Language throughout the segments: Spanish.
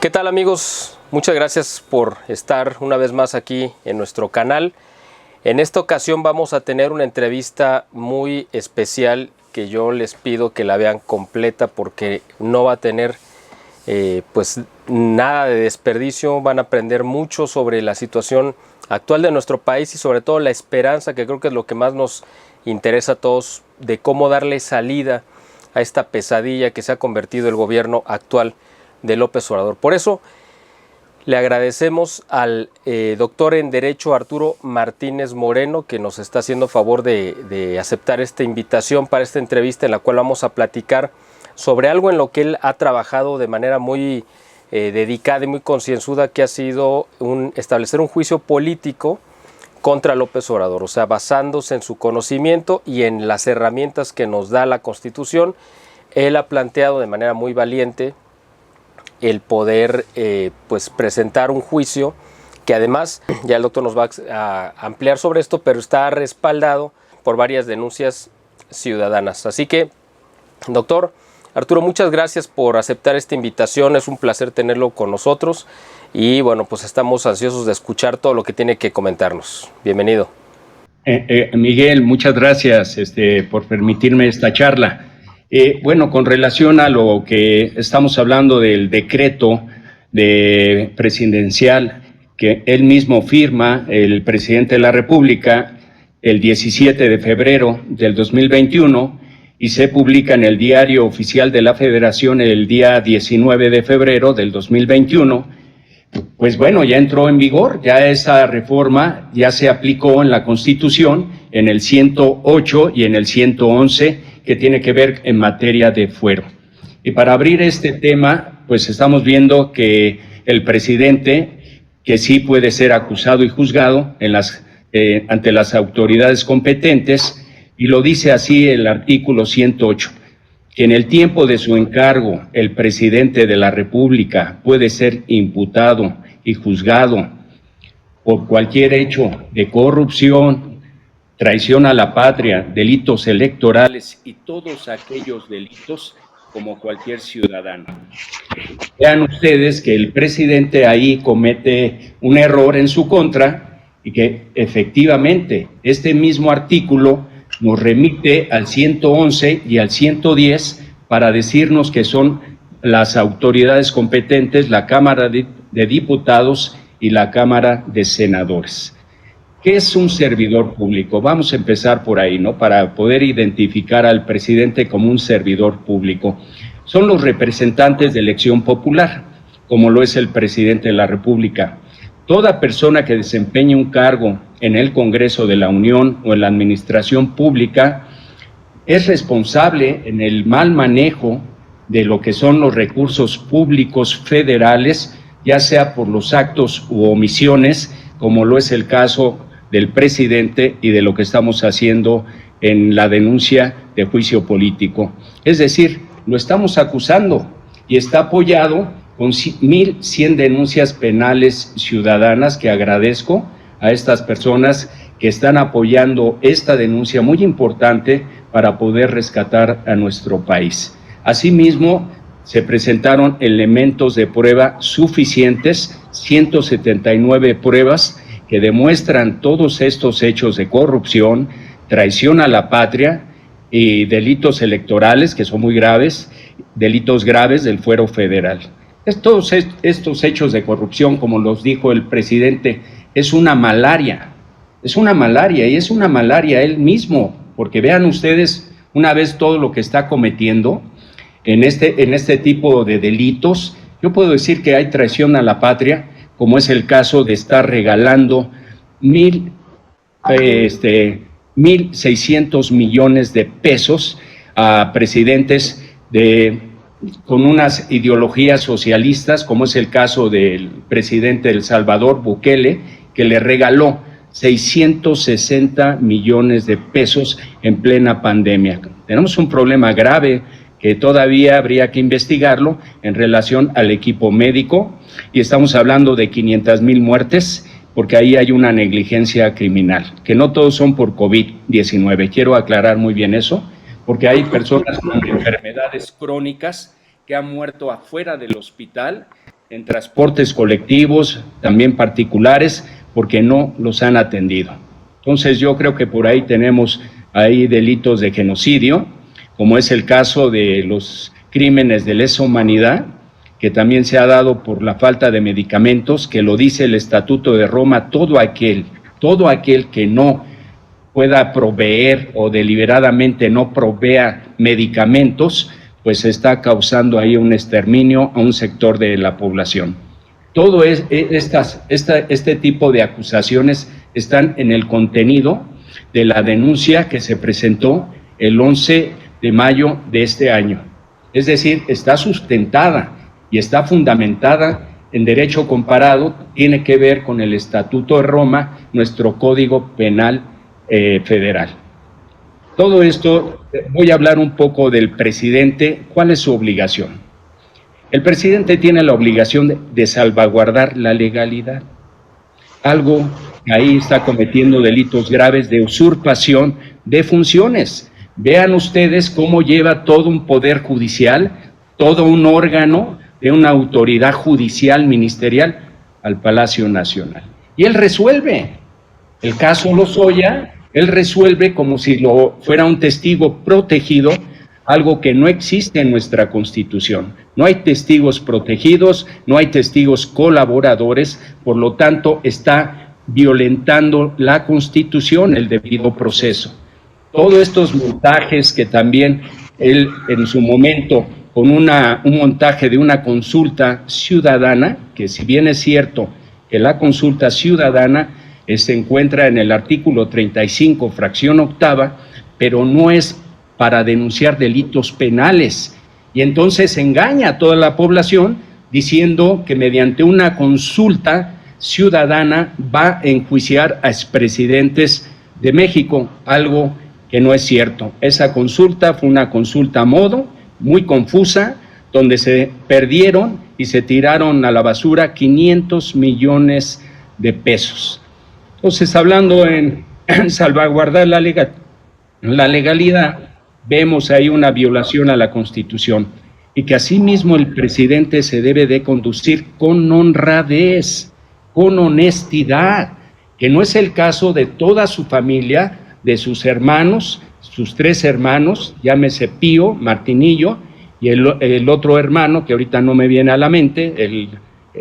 ¿Qué tal, amigos? Muchas gracias por estar una vez más aquí en nuestro canal. En esta ocasión vamos a tener una entrevista muy especial que yo les pido que la vean completa porque no va a tener pues nada de desperdicio. Van a aprender mucho sobre la situación actual de nuestro país y sobre todo la esperanza, que creo que es lo que más nos interesa a todos, de cómo darle salida a esta pesadilla que se ha convertido el gobierno actual de López Obrador. Por eso le agradecemos al doctor en Derecho Arturo Martínez Moreno, que nos está haciendo favor de aceptar esta invitación para esta entrevista, en la cual vamos a platicar sobre algo en lo que él ha trabajado de manera muy dedicada y muy concienzuda, que ha sido establecer un juicio político contra López Obrador, o sea, basándose en su conocimiento y en las herramientas que nos da la Constitución. Él ha planteado de manera muy valiente el poder pues presentar un juicio que además, ya el doctor nos va a ampliar sobre esto, pero está respaldado por varias denuncias ciudadanas. Así que, doctor Arturo, muchas gracias por aceptar esta invitación. Es un placer tenerlo con nosotros y bueno, pues estamos ansiosos de escuchar todo lo que tiene que comentarnos. Bienvenido. Miguel, muchas gracias por permitirme esta charla. Bueno, con relación a lo que estamos hablando del decreto presidencial que él mismo firma, el presidente de la República, el 17 de febrero del 2021, y se publica en el Diario Oficial de la Federación el día 19 de febrero del 2021, pues bueno, ya entró en vigor, ya esa reforma ya se aplicó en la Constitución, en el 108 y en el 111, que tiene que ver en materia de fuero. Y para abrir este tema, pues estamos viendo que el presidente, que sí puede ser acusado y juzgado ante las autoridades competentes, y lo dice así el artículo 108, que en el tiempo de su encargo el presidente de la República puede ser imputado y juzgado por cualquier hecho de corrupción, traición a la patria, delitos electorales y todos aquellos delitos como cualquier ciudadano. Vean ustedes que el presidente ahí comete un error en su contra y que efectivamente este mismo artículo nos remite al 111 y al 110 para decirnos que son las autoridades competentes, la Cámara de Diputados y la Cámara de Senadores. ¿Qué es un servidor público? Vamos a empezar por ahí, ¿no? Para poder identificar al presidente como un servidor público. Son los representantes de elección popular, como lo es el presidente de la República. Toda persona que desempeñe un cargo en el Congreso de la Unión o en la administración pública es responsable en el mal manejo de lo que son los recursos públicos federales, ya sea por los actos u omisiones, como lo es el caso del presidente y de lo que estamos haciendo en la denuncia de juicio político. Es decir, lo estamos acusando y está apoyado con 1,100 denuncias penales ciudadanas, que agradezco a estas personas que están apoyando esta denuncia muy importante para poder rescatar a nuestro país. Asimismo, se presentaron elementos de prueba suficientes, 179 pruebas que demuestran todos estos hechos de corrupción, traición a la patria y delitos electorales, que son muy graves, delitos graves del fuero federal. Todos estos hechos de corrupción, como los dijo el presidente, es una malaria y es una malaria él mismo, porque vean ustedes una vez todo lo que está cometiendo en este tipo de delitos. Yo puedo decir que hay traición a la patria, como es el caso de estar regalando 1,600 millones de pesos a presidentes con unas ideologías socialistas, como es el caso del presidente de El Salvador, Bukele, que le regaló 660 millones de pesos en plena pandemia. Tenemos un problema grave que todavía habría que investigarlo en relación al equipo médico, y estamos hablando de 500,000 muertes, porque ahí hay una negligencia criminal, que no todos son por COVID-19. Quiero aclarar muy bien eso, porque hay personas con enfermedades crónicas que han muerto afuera del hospital en transportes colectivos, también particulares, porque no los han atendido. Entonces yo creo que por ahí tenemos delitos de genocidio, como es el caso de los crímenes de lesa humanidad, que también se ha dado por la falta de medicamentos, que lo dice el Estatuto de Roma, todo aquel que no pueda proveer o deliberadamente no provea medicamentos, pues está causando ahí un exterminio a un sector de la población. Todo este tipo de acusaciones están en el contenido de la denuncia que se presentó el 11 de mayo de este año. Es decir, está sustentada y está fundamentada en derecho comparado, tiene que ver con el Estatuto de Roma, nuestro Código Penal federal. Todo esto, voy a hablar un poco del presidente. ¿Cuál es su obligación? El presidente tiene la obligación de salvaguardar la legalidad, algo que ahí está cometiendo delitos graves de usurpación de funciones. Vean ustedes cómo lleva todo un poder judicial, todo un órgano de una autoridad judicial ministerial al Palacio Nacional. Y él resuelve. El caso Lozoya, él resuelve como si fuera un testigo protegido, algo que no existe en nuestra Constitución. No hay testigos protegidos, no hay testigos colaboradores, por lo tanto está violentando la Constitución, el debido proceso. Todos estos montajes que también él en su momento, con un montaje de una consulta ciudadana, que si bien es cierto que la consulta ciudadana se encuentra en el artículo 35, fracción octava, pero no es para denunciar delitos penales. Y entonces engaña a toda la población diciendo que mediante una consulta ciudadana va a enjuiciar a expresidentes de México, algo que no es cierto. Esa consulta fue una consulta a modo, muy confusa, donde se perdieron y se tiraron a la basura 500 millones de pesos. Entonces, hablando en salvaguardar la legalidad, vemos ahí una violación a la Constitución y que asimismo el presidente se debe de conducir con honradez, con honestidad, que no es el caso de toda su familia, de sus hermanos, sus 3 hermanos, llámese Pío, Martinillo, y el otro hermano, que ahorita no me viene a la mente,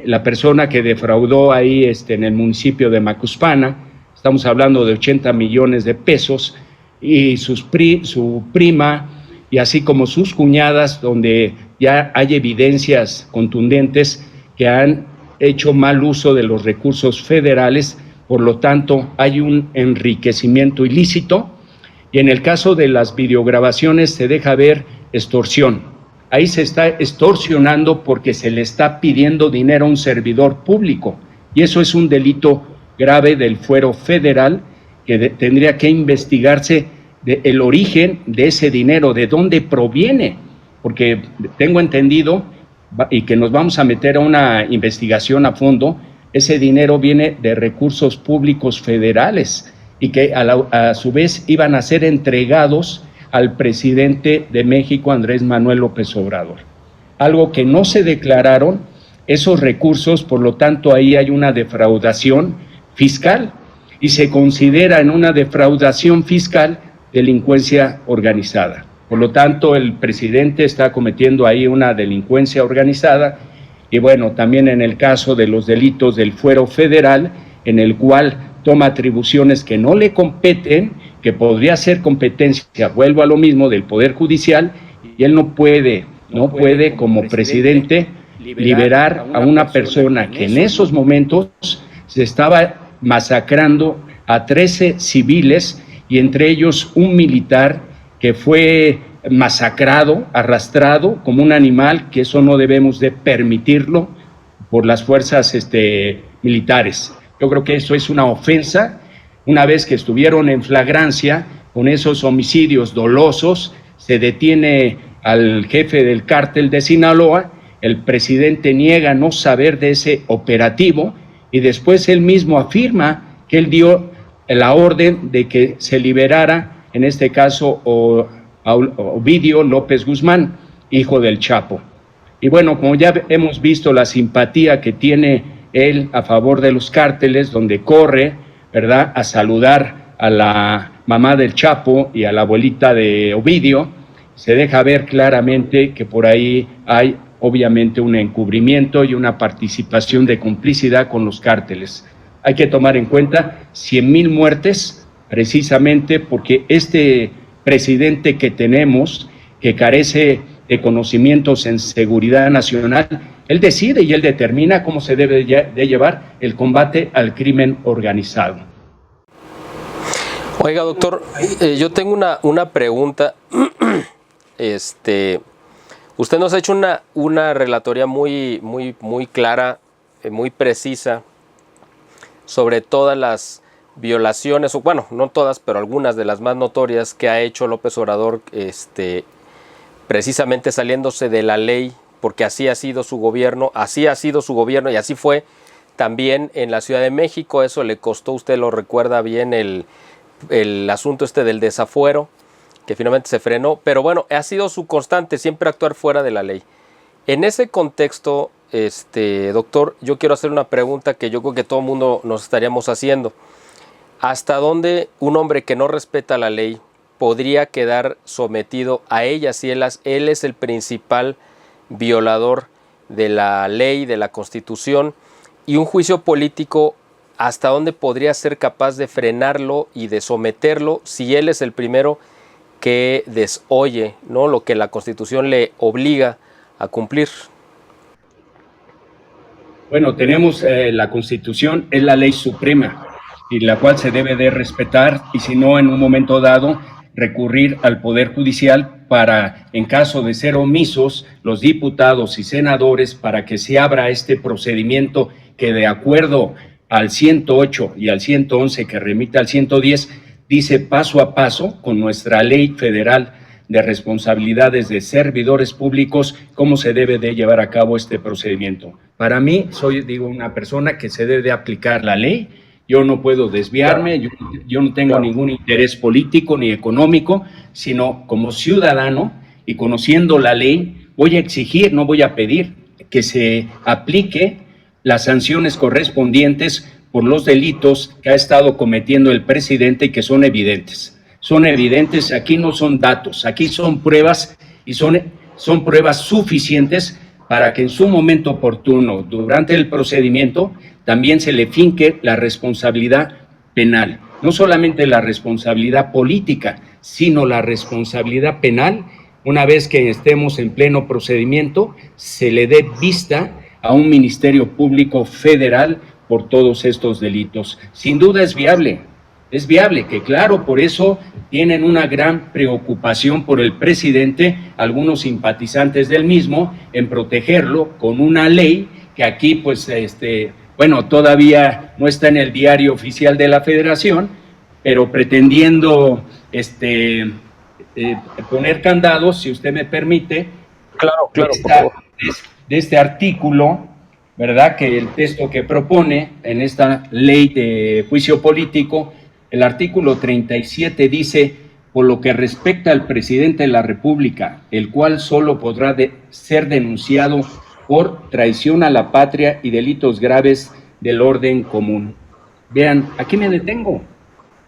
la persona que defraudó ahí en el municipio de Macuspana, estamos hablando de 80 millones de pesos, y su prima, y así como sus cuñadas, donde ya hay evidencias contundentes que han hecho mal uso de los recursos federales, por lo tanto hay un enriquecimiento ilícito, y en el caso de las videograbaciones se deja ver extorsión. Ahí se está extorsionando porque se le está pidiendo dinero a un servidor público, y eso es un delito grave del fuero federal que tendría que investigarse el origen de ese dinero, de dónde proviene, porque tengo entendido, y que nos vamos a meter a una investigación a fondo, ese dinero viene de recursos públicos federales y que a su vez iban a ser entregados al presidente de México, Andrés Manuel López Obrador. Algo que no se declararon esos recursos, por lo tanto ahí hay una defraudación fiscal y se considera en una defraudación fiscal delincuencia organizada. Por lo tanto, el presidente está cometiendo ahí una delincuencia organizada y bueno, también en el caso de los delitos del fuero federal, en el cual toma atribuciones que no le competen, que podría ser competencia, vuelvo a lo mismo, del Poder Judicial, y él no puede como presidente liberar a una persona que en esos momentos se estaba masacrando a 13 civiles y entre ellos un militar que fue masacrado, arrastrado como un animal, que eso no debemos de permitirlo por las fuerzas militares. Yo creo que eso es una ofensa. Una vez que estuvieron en flagrancia con esos homicidios dolosos, se detiene al jefe del cártel de Sinaloa, el presidente niega no saber de ese operativo y después él mismo afirma que él dio la orden de que se liberara, en este caso, Ovidio López Guzmán, hijo del Chapo. Y bueno, como ya hemos visto la simpatía que tiene él a favor de los cárteles, donde corre, ¿verdad?, a saludar a la mamá del Chapo y a la abuelita de Ovidio, se deja ver claramente que por ahí hay obviamente un encubrimiento y una participación de complicidad con los cárteles. Hay que tomar en cuenta 100,000 muertes, precisamente porque este presidente que tenemos, que carece de conocimientos en seguridad nacional, él decide y él determina cómo se debe de llevar el combate al crimen organizado. Oiga, doctor, yo tengo una pregunta. Usted nos ha hecho una relatoría muy clara, muy precisa, sobre todas las violaciones, o bueno, no todas, pero algunas de las más notorias que ha hecho López Obrador, precisamente saliéndose de la ley, porque así ha sido su gobierno, y así fue también en la Ciudad de México. Eso le costó, usted lo recuerda bien, el asunto del desafuero, que finalmente se frenó, pero bueno, ha sido su constante, siempre actuar fuera de la ley. En ese contexto, doctor, yo quiero hacer una pregunta que yo creo que todo el mundo nos estaríamos haciendo. ¿Hasta dónde un hombre que no respeta la ley podría quedar sometido a ella si él es el principal violador de la ley, de la Constitución, y un juicio político, hasta dónde podría ser capaz de frenarlo y de someterlo si él es el primero que desoye, ¿no?, lo que la Constitución le obliga a cumplir? Bueno, tenemos la Constitución, es la ley suprema, y la cual se debe de respetar, y si no, en un momento dado, recurrir al Poder Judicial para, en caso de ser omisos, los diputados y senadores, para que se abra este procedimiento que, de acuerdo al 108 y al 111 que remite al 110, dice paso a paso, con nuestra ley federal de responsabilidades de servidores públicos, cómo se debe de llevar a cabo este procedimiento. Para mí, soy una persona que se debe de aplicar la ley. Yo no puedo desviarme, yo no tengo ningún interés político ni económico, sino como ciudadano y conociendo la ley, voy a exigir, no voy a pedir, que se aplique las sanciones correspondientes por los delitos que ha estado cometiendo el presidente y que son evidentes. Son evidentes, aquí no son datos, aquí son pruebas, y son pruebas suficientes para que en su momento oportuno, durante el procedimiento, también se le finque la responsabilidad penal. No solamente la responsabilidad política, sino la responsabilidad penal. Una vez que estemos en pleno procedimiento, se le dé vista a un Ministerio Público Federal por todos estos delitos. Sin duda es viable, que claro, por eso tienen una gran preocupación por el presidente, algunos simpatizantes del mismo, en protegerlo con una ley que aquí, pues, bueno, todavía no está en el diario oficial de la Federación, pero pretendiendo poner candados, si usted me permite, claro, por favor, de este artículo, ¿verdad?, que el texto que propone en esta ley de juicio político, el artículo 37 dice: por lo que respecta al presidente de la República, el cual solo podrá ser denunciado por traición a la patria y delitos graves del orden común. Vean, aquí me detengo.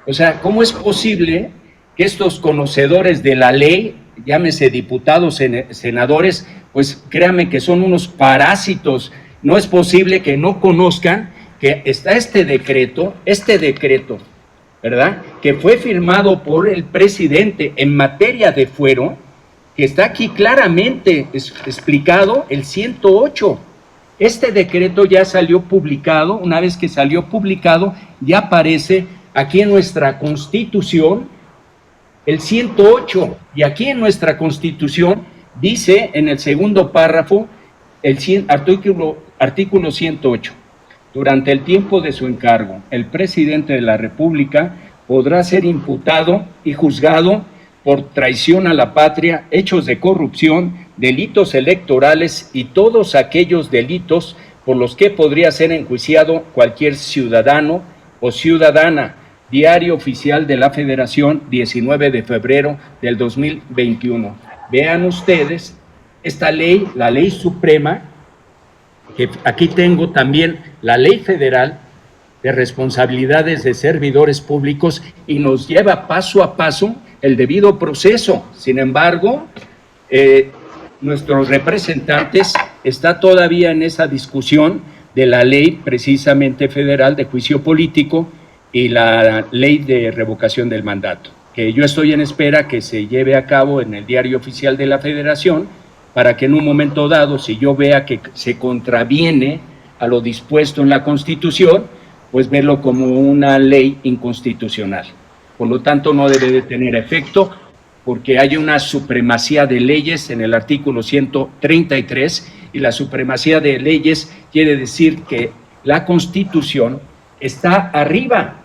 O sea, ¿cómo es posible que estos conocedores de la ley, llámese diputados, senadores, pues créanme que son unos parásitos? No es posible que no conozcan que está este decreto, ¿verdad?, que fue firmado por el presidente en materia de fuero, que está aquí claramente explicado, el 108. Este decreto ya salió publicado. Una vez que salió publicado, ya aparece aquí en nuestra Constitución el 108, y aquí en nuestra Constitución dice en el segundo párrafo, artículo 108, durante el tiempo de su encargo, el presidente de la República podrá ser imputado y juzgado por traición a la patria, hechos de corrupción, delitos electorales y todos aquellos delitos por los que podría ser enjuiciado cualquier ciudadano o ciudadana. Diario Oficial de la Federación, 19 de febrero del 2021. Vean ustedes esta ley, la ley suprema, que aquí tengo también la ley federal de responsabilidades de servidores públicos y nos lleva paso a paso el debido proceso. Sin embargo, nuestros representantes está todavía en esa discusión de la ley precisamente federal de juicio político y la ley de revocación del mandato, que yo estoy en espera que se lleve a cabo en el Diario Oficial de la Federación, para que en un momento dado, si yo vea que se contraviene a lo dispuesto en la Constitución, pues verlo como una ley inconstitucional. Por lo tanto, no debe de tener efecto, porque hay una supremacía de leyes en el artículo 133, y la supremacía de leyes quiere decir que la Constitución está arriba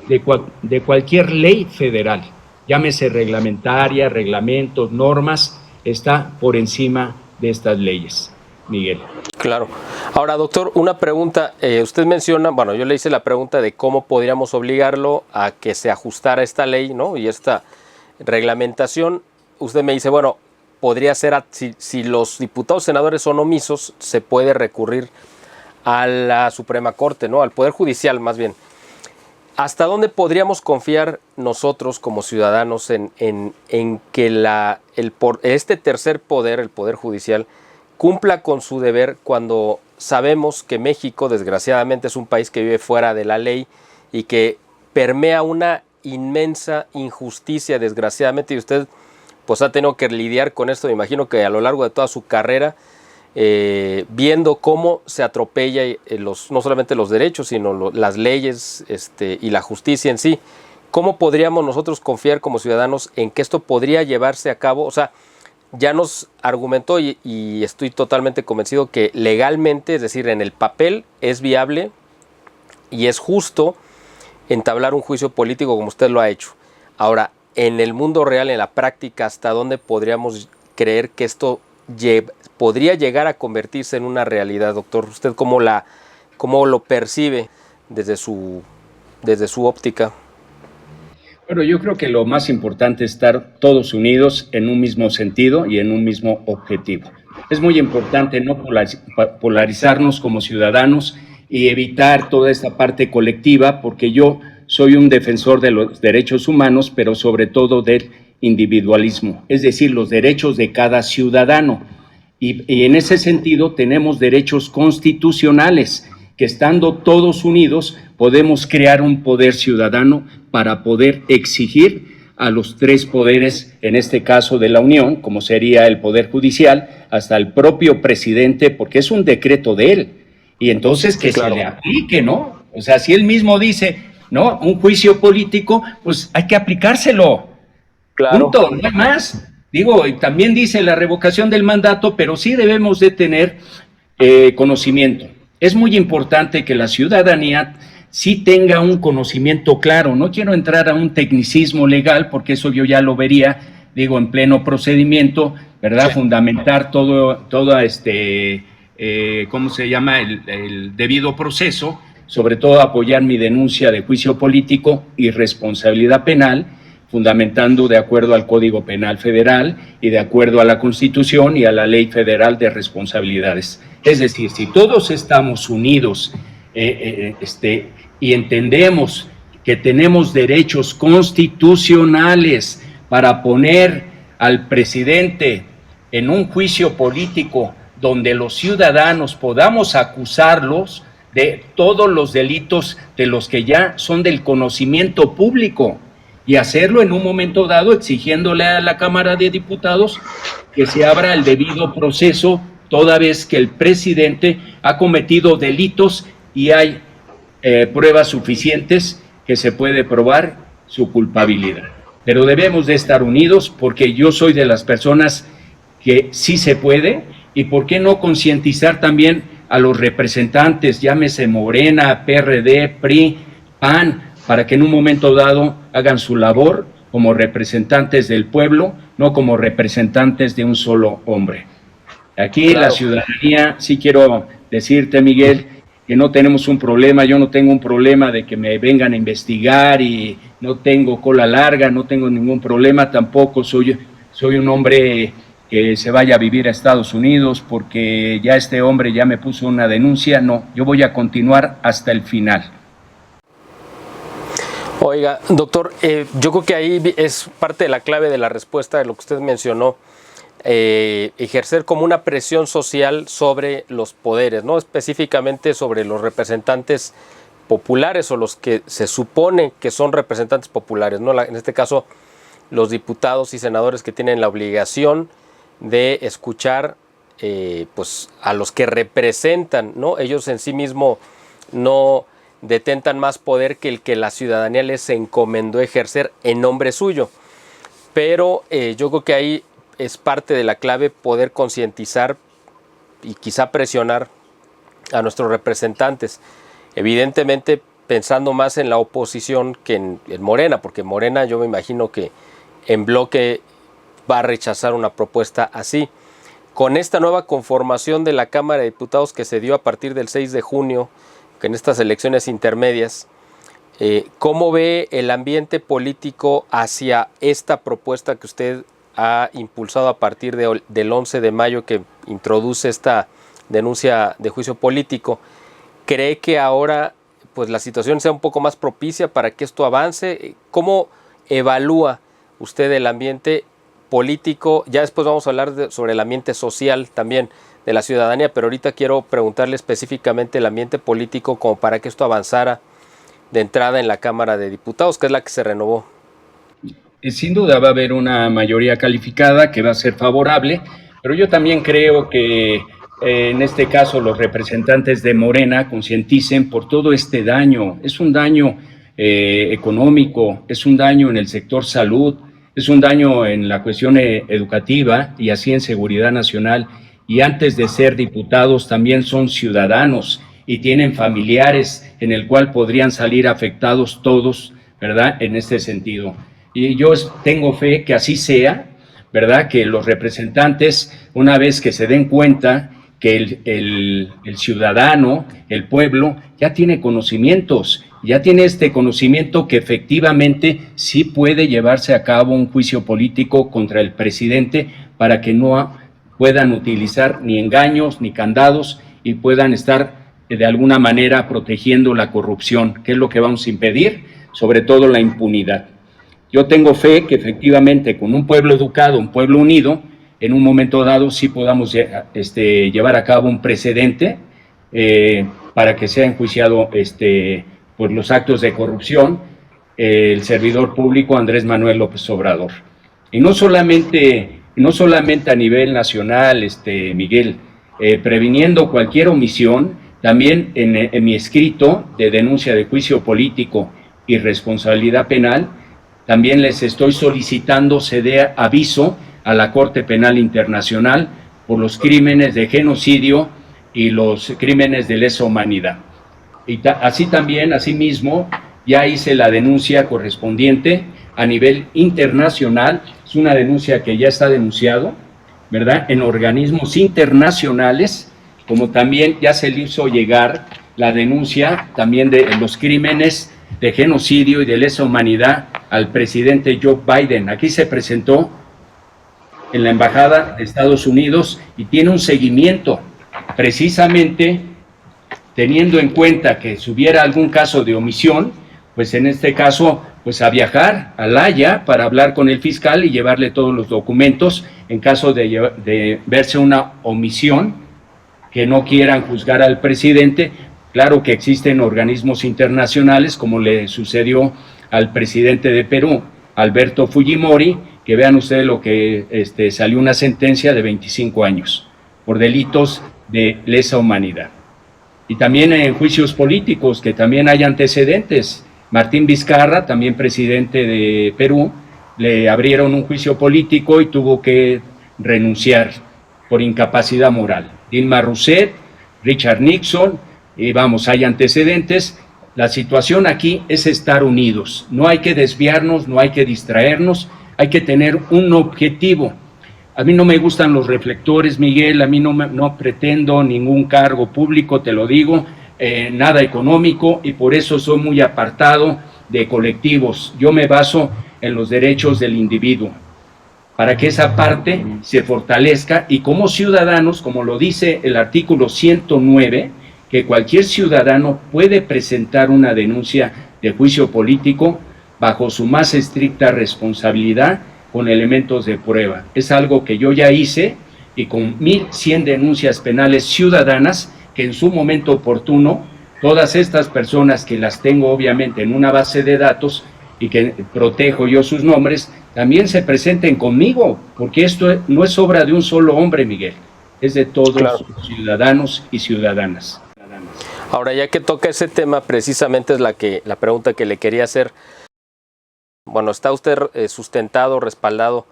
de cualquier ley federal, llámese reglamentaria, reglamentos, normas, está por encima de estas leyes, Miguel. Claro. Ahora, doctor, una pregunta. Usted menciona, bueno, yo le hice la pregunta de cómo podríamos obligarlo a que se ajustara esta ley, ¿no? Y esta reglamentación. Usted me dice, bueno, podría ser, si los diputados senadores son omisos, se puede recurrir a la Suprema Corte, ¿no? Al Poder Judicial, más bien. ¿Hasta dónde podríamos confiar nosotros como ciudadanos en que este tercer poder, el Poder Judicial, cumpla con su deber cuando sabemos que México, desgraciadamente, es un país que vive fuera de la ley y que permea una inmensa injusticia, desgraciadamente, y usted pues ha tenido que lidiar con esto, me imagino que a lo largo de toda su carrera, viendo cómo se atropella no solamente los derechos, sino las leyes y la justicia en sí? ¿Cómo podríamos nosotros confiar como ciudadanos en que esto podría llevarse a cabo? O sea, ya nos argumentó y estoy totalmente convencido que legalmente, es decir, en el papel es viable y es justo entablar un juicio político como usted lo ha hecho. Ahora, en el mundo real, en la práctica, ¿hasta dónde podríamos creer que esto podría llegar a convertirse en una realidad, doctor? ¿Usted cómo lo percibe desde su óptica? Bueno, yo creo que lo más importante es estar todos unidos en un mismo sentido y en un mismo objetivo. Es muy importante no polarizarnos como ciudadanos y evitar toda esta parte colectiva, porque yo soy un defensor de los derechos humanos, pero sobre todo del individualismo, es decir, los derechos de cada ciudadano. Y en ese sentido tenemos derechos constitucionales, que estando todos unidos podemos crear un poder ciudadano para poder exigir a los tres poderes, en este caso de la Unión, como sería el Poder Judicial, hasta el propio presidente, porque es un decreto de él, y entonces que claro, se le aplique, ¿no? O sea, si él mismo dice, no, un juicio político, pues hay que aplicárselo. Claro. Punto, no hay más. Digo, también dice la revocación del mandato, pero sí debemos de tener conocimiento. Es muy importante que la ciudadanía sí tenga un conocimiento claro. No quiero entrar a un tecnicismo legal, porque eso yo ya lo vería, digo, en pleno procedimiento, ¿verdad? Sí. Fundamentar todo ¿cómo se llama? El debido proceso, sobre todo apoyar mi denuncia de juicio político y responsabilidad penal, fundamentando de acuerdo al Código Penal Federal y de acuerdo a la Constitución y a la Ley Federal de Responsabilidades. Es decir, si todos estamos unidos y entendemos que tenemos derechos constitucionales para poner al presidente en un juicio político donde los ciudadanos podamos acusarlos de todos los delitos de los que ya son del conocimiento público, y hacerlo en un momento dado exigiéndole a la Cámara de Diputados que se abra el debido proceso, toda vez que el presidente ha cometido delitos y hay pruebas suficientes que se puede probar su culpabilidad. Pero debemos de estar unidos, porque yo soy de las personas que sí se puede, y por qué no concientizar también a los representantes, llámese Morena, PRD, PRI, PAN, para que en un momento dado hagan su labor como representantes del pueblo, no como representantes de un solo hombre. Aquí claro, la ciudadanía, sí quiero decirte, Miguel, que no tenemos un problema. Yo no tengo un problema de que me vengan a investigar, y no tengo cola larga, no tengo ningún problema, tampoco soy un hombre que se vaya a vivir a Estados Unidos porque ya este hombre ya me puso una denuncia. No, yo voy a continuar hasta el final. Oiga, doctor, yo creo que ahí es parte de la clave de la respuesta de lo que usted mencionó, ejercer como una presión social sobre los poderes, ¿no? Específicamente sobre los representantes populares o los que se supone que son representantes populares, ¿no? En este caso, los diputados y senadores que tienen la obligación de escuchar pues a los que representan, ¿no? Ellos en sí mismos no detentan más poder que el que la ciudadanía les encomendó ejercer en nombre suyo. Pero yo creo que ahí es parte de la clave poder concientizar y quizá presionar a nuestros representantes. Evidentemente pensando más en la oposición que en Morena, porque Morena yo me imagino que en bloque va a rechazar una propuesta así. Con esta nueva conformación de la Cámara de Diputados que se dio a partir del 6 de junio, en estas elecciones intermedias, ¿cómo ve el ambiente político hacia esta propuesta que usted ha impulsado a partir del 11 de mayo que introduce esta denuncia de juicio político? ¿Cree que ahora pues la situación sea un poco más propicia para que esto avance? ¿Cómo evalúa usted el ambiente político? Ya después vamos a hablar sobre el ambiente social también de la ciudadanía, pero ahorita quiero preguntarle específicamente el ambiente político como para que esto avanzara de entrada en la Cámara de Diputados, que es la que se renovó. Sin duda va a haber una mayoría calificada que va a ser favorable, pero yo también creo que en este caso los representantes de Morena concienticen por todo este daño. Es un daño económico, es un daño en el sector salud, es un daño en la cuestión educativa y así en seguridad nacional. Y antes de ser diputados también son ciudadanos y tienen familiares en el cual podrían salir afectados todos, ¿verdad? En este sentido. Y yo tengo fe que así sea, ¿verdad? Que los representantes, una vez que se den cuenta que el ciudadano, el pueblo, ya tiene conocimientos, ya tiene este conocimiento que efectivamente sí puede llevarse a cabo un juicio político contra el presidente para que no puedan utilizar ni engaños ni candados y puedan estar de alguna manera protegiendo la corrupción, que es lo que vamos a impedir, sobre todo la impunidad. Yo tengo fe que efectivamente con un pueblo educado, un pueblo unido, en un momento dado sí podamos llevar a cabo un precedente para que sea enjuiciado por los actos de corrupción el servidor público Andrés Manuel López Obrador. Y no solamente a nivel nacional, Miguel, previniendo cualquier omisión, también en mi escrito de denuncia de juicio político y responsabilidad penal, también les estoy solicitando se dé aviso a la Corte Penal Internacional por los crímenes de genocidio y los crímenes de lesa humanidad. Y así también, asimismo, ya hice la denuncia correspondiente a nivel internacional. Es una denuncia que ya está denunciado, ¿verdad?, en organismos internacionales, como también ya se le hizo llegar la denuncia también de los crímenes de genocidio y de lesa humanidad al presidente Joe Biden. Aquí se presentó en la Embajada de Estados Unidos y tiene un seguimiento, precisamente teniendo en cuenta que si hubiera algún caso de omisión, pues en este caso, pues a viajar a La Haya para hablar con el fiscal y llevarle todos los documentos en caso de verse una omisión, que no quieran juzgar al presidente. Claro que existen organismos internacionales, como le sucedió al presidente de Perú, Alberto Fujimori, que vean ustedes lo que salió una sentencia de 25 años por delitos de lesa humanidad. Y también en juicios políticos, que también hay antecedentes. Martín Vizcarra, también presidente de Perú, le abrieron un juicio político y tuvo que renunciar por incapacidad moral. Dilma Rousseff, Richard Nixon, y vamos, hay antecedentes. La situación aquí es estar unidos, no hay que desviarnos, no hay que distraernos, hay que tener un objetivo. A mí no me gustan los reflectores, Miguel, a mí no pretendo ningún cargo público, te lo digo, nada económico, y por eso soy muy apartado de colectivos. Yo me baso en los derechos del individuo. para que esa parte se fortalezca y como ciudadanos, como lo dice el artículo 109, que cualquier ciudadano puede presentar una denuncia de juicio político bajo su más estricta responsabilidad con elementos de prueba. Es algo que yo ya hice y con 1,100 denuncias penales ciudadanas que en su momento oportuno, todas estas personas que las tengo obviamente en una base de datos y que protejo yo sus nombres, también se presenten conmigo, porque esto no es obra de un solo hombre, Miguel, es de todos los ciudadanos y ciudadanas. Ahora, ya que toca ese tema, precisamente es la pregunta que le quería hacer. Bueno, ¿está usted sustentado, respaldado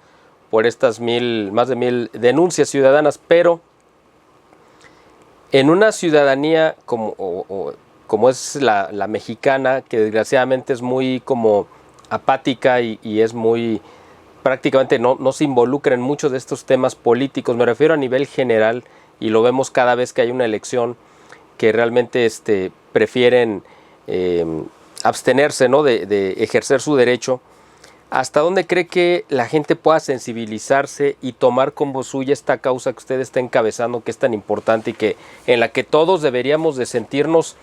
por estas más de 1,000 denuncias ciudadanas? Pero en una ciudadanía como es la mexicana, que desgraciadamente es muy como apática y es muy, prácticamente no se involucra en muchos de estos temas políticos, me refiero a nivel general, y lo vemos cada vez que hay una elección, que realmente prefieren abstenerse, ¿no?, de ejercer su derecho. ¿Hasta dónde cree que la gente pueda sensibilizarse y tomar como suya esta causa que usted está encabezando, que es tan importante y en la que todos deberíamos de sentirnos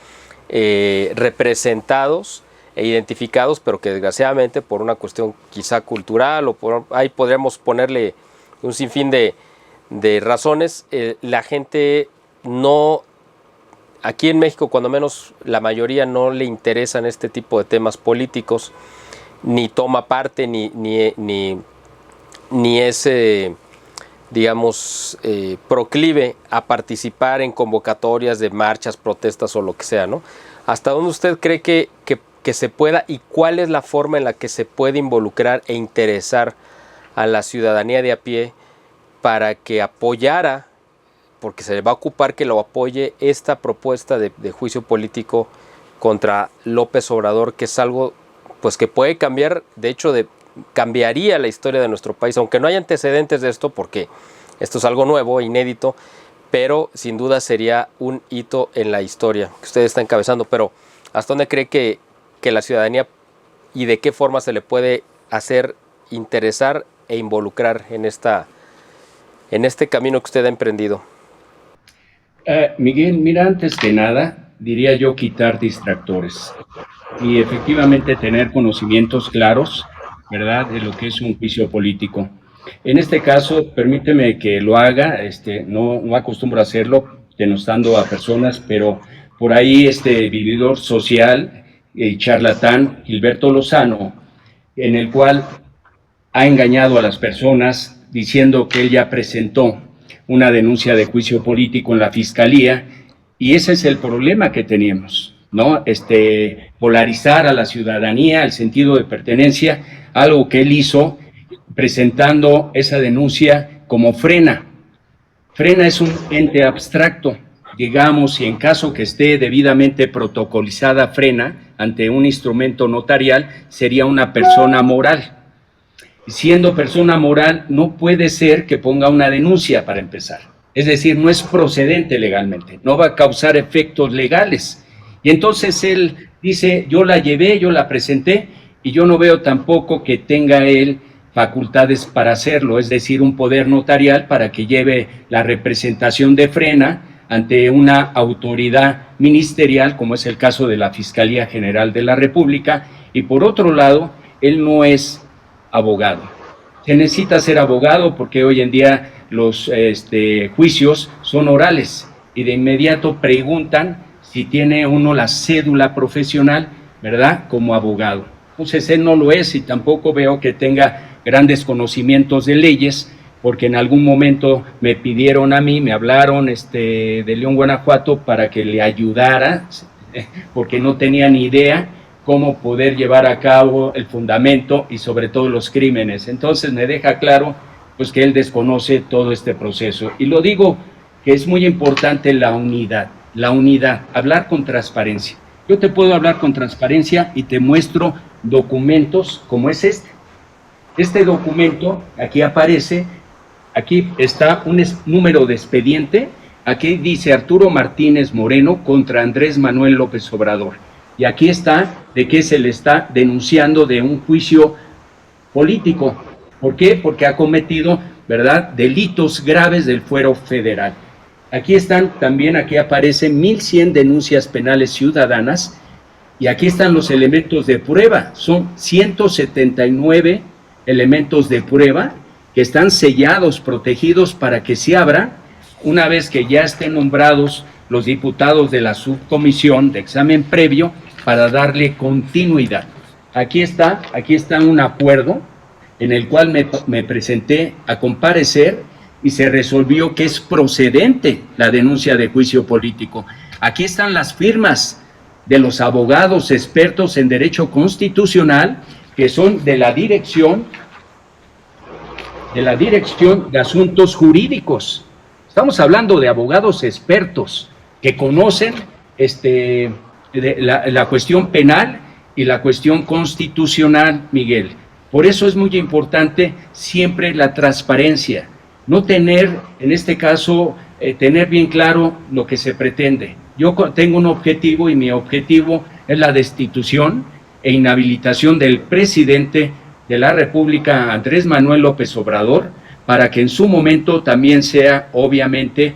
representados e identificados, pero que desgraciadamente por una cuestión quizá cultural o ahí podríamos ponerle un sinfín de razones, la gente no, aquí en México cuando menos la mayoría no le interesan este tipo de temas políticos, ni toma parte, ni es, digamos, proclive a participar en convocatorias de marchas, protestas o lo que sea, ¿no? ¿Hasta dónde usted cree que se pueda y cuál es la forma en la que se puede involucrar e interesar a la ciudadanía de a pie para que apoyara, porque se le va a ocupar que lo apoye, esta propuesta de juicio político contra López Obrador, que es algo pues que puede cambiar, de hecho cambiaría la historia de nuestro país, aunque no hay antecedentes de esto, porque esto es algo nuevo, inédito, pero sin duda sería un hito en la historia que usted está encabezando. Pero ¿hasta dónde cree que la ciudadanía y de qué forma se le puede hacer interesar e involucrar en este camino que usted ha emprendido? Miguel, mira, antes que nada, diría yo quitar distractores y efectivamente tener conocimientos claros, ¿verdad?, de lo que es un juicio político. En este caso, permíteme que lo haga, no acostumbro a hacerlo denostando a personas, pero por ahí vividor social y charlatán Gilberto Lozano, en el cual ha engañado a las personas diciendo que él ya presentó una denuncia de juicio político en la Fiscalía, y ese es el problema que teníamos, ¿no? Polarizar a la ciudadanía, el sentido de pertenencia, algo que él hizo presentando esa denuncia como Frena. Frena es un ente abstracto, digamos, y en caso que esté debidamente protocolizada Frena ante un instrumento notarial, sería una persona moral. Siendo persona moral, no puede ser que ponga una denuncia para empezar. Es decir, no es procedente legalmente, no va a causar efectos legales. Y entonces él dice, yo la llevé, yo la presenté, y yo no veo tampoco que tenga él facultades para hacerlo, es decir, un poder notarial para que lleve la representación de Frena ante una autoridad ministerial, como es el caso de la Fiscalía General de la República, y por otro lado, él no es abogado. Se necesita ser abogado porque hoy en día los juicios son orales y de inmediato preguntan si tiene uno la cédula profesional, ¿verdad?, como abogado. Entonces él no lo es y tampoco veo que tenga grandes conocimientos de leyes, porque en algún momento me pidieron a mí, me hablaron de León, Guanajuato, para que le ayudara, porque no tenía ni idea cómo poder llevar a cabo el fundamento y sobre todo los crímenes. Entonces me deja claro pues que él desconoce todo este proceso. Y lo digo que es muy importante la unidad, hablar con transparencia. Yo te puedo hablar con transparencia y te muestro documentos como es este. Este documento, aquí aparece, aquí está un número de expediente, aquí dice Arturo Martínez Moreno contra Andrés Manuel López Obrador. Y aquí está de que se le está denunciando de un juicio político. ¿Por qué? Porque ha cometido, ¿verdad?, delitos graves del fuero federal. Aquí están también, aquí aparecen 1,100 denuncias penales ciudadanas y aquí están los elementos de prueba. Son 179 elementos de prueba que están sellados, protegidos para que se abra una vez que ya estén nombrados los diputados de la subcomisión de examen previo para darle continuidad. Aquí está un acuerdo en el cual me presenté a comparecer y se resolvió que es procedente la denuncia de juicio político. Aquí están las firmas de los abogados expertos en derecho constitucional que son de la Dirección de Asuntos Jurídicos. Estamos hablando de abogados expertos que conocen la cuestión penal y la cuestión constitucional, Miguel. Por eso es muy importante siempre la transparencia, no tener, en este caso, tener bien claro lo que se pretende. Yo tengo un objetivo y mi objetivo es la destitución e inhabilitación del presidente de la República, Andrés Manuel López Obrador, para que en su momento también sea, obviamente,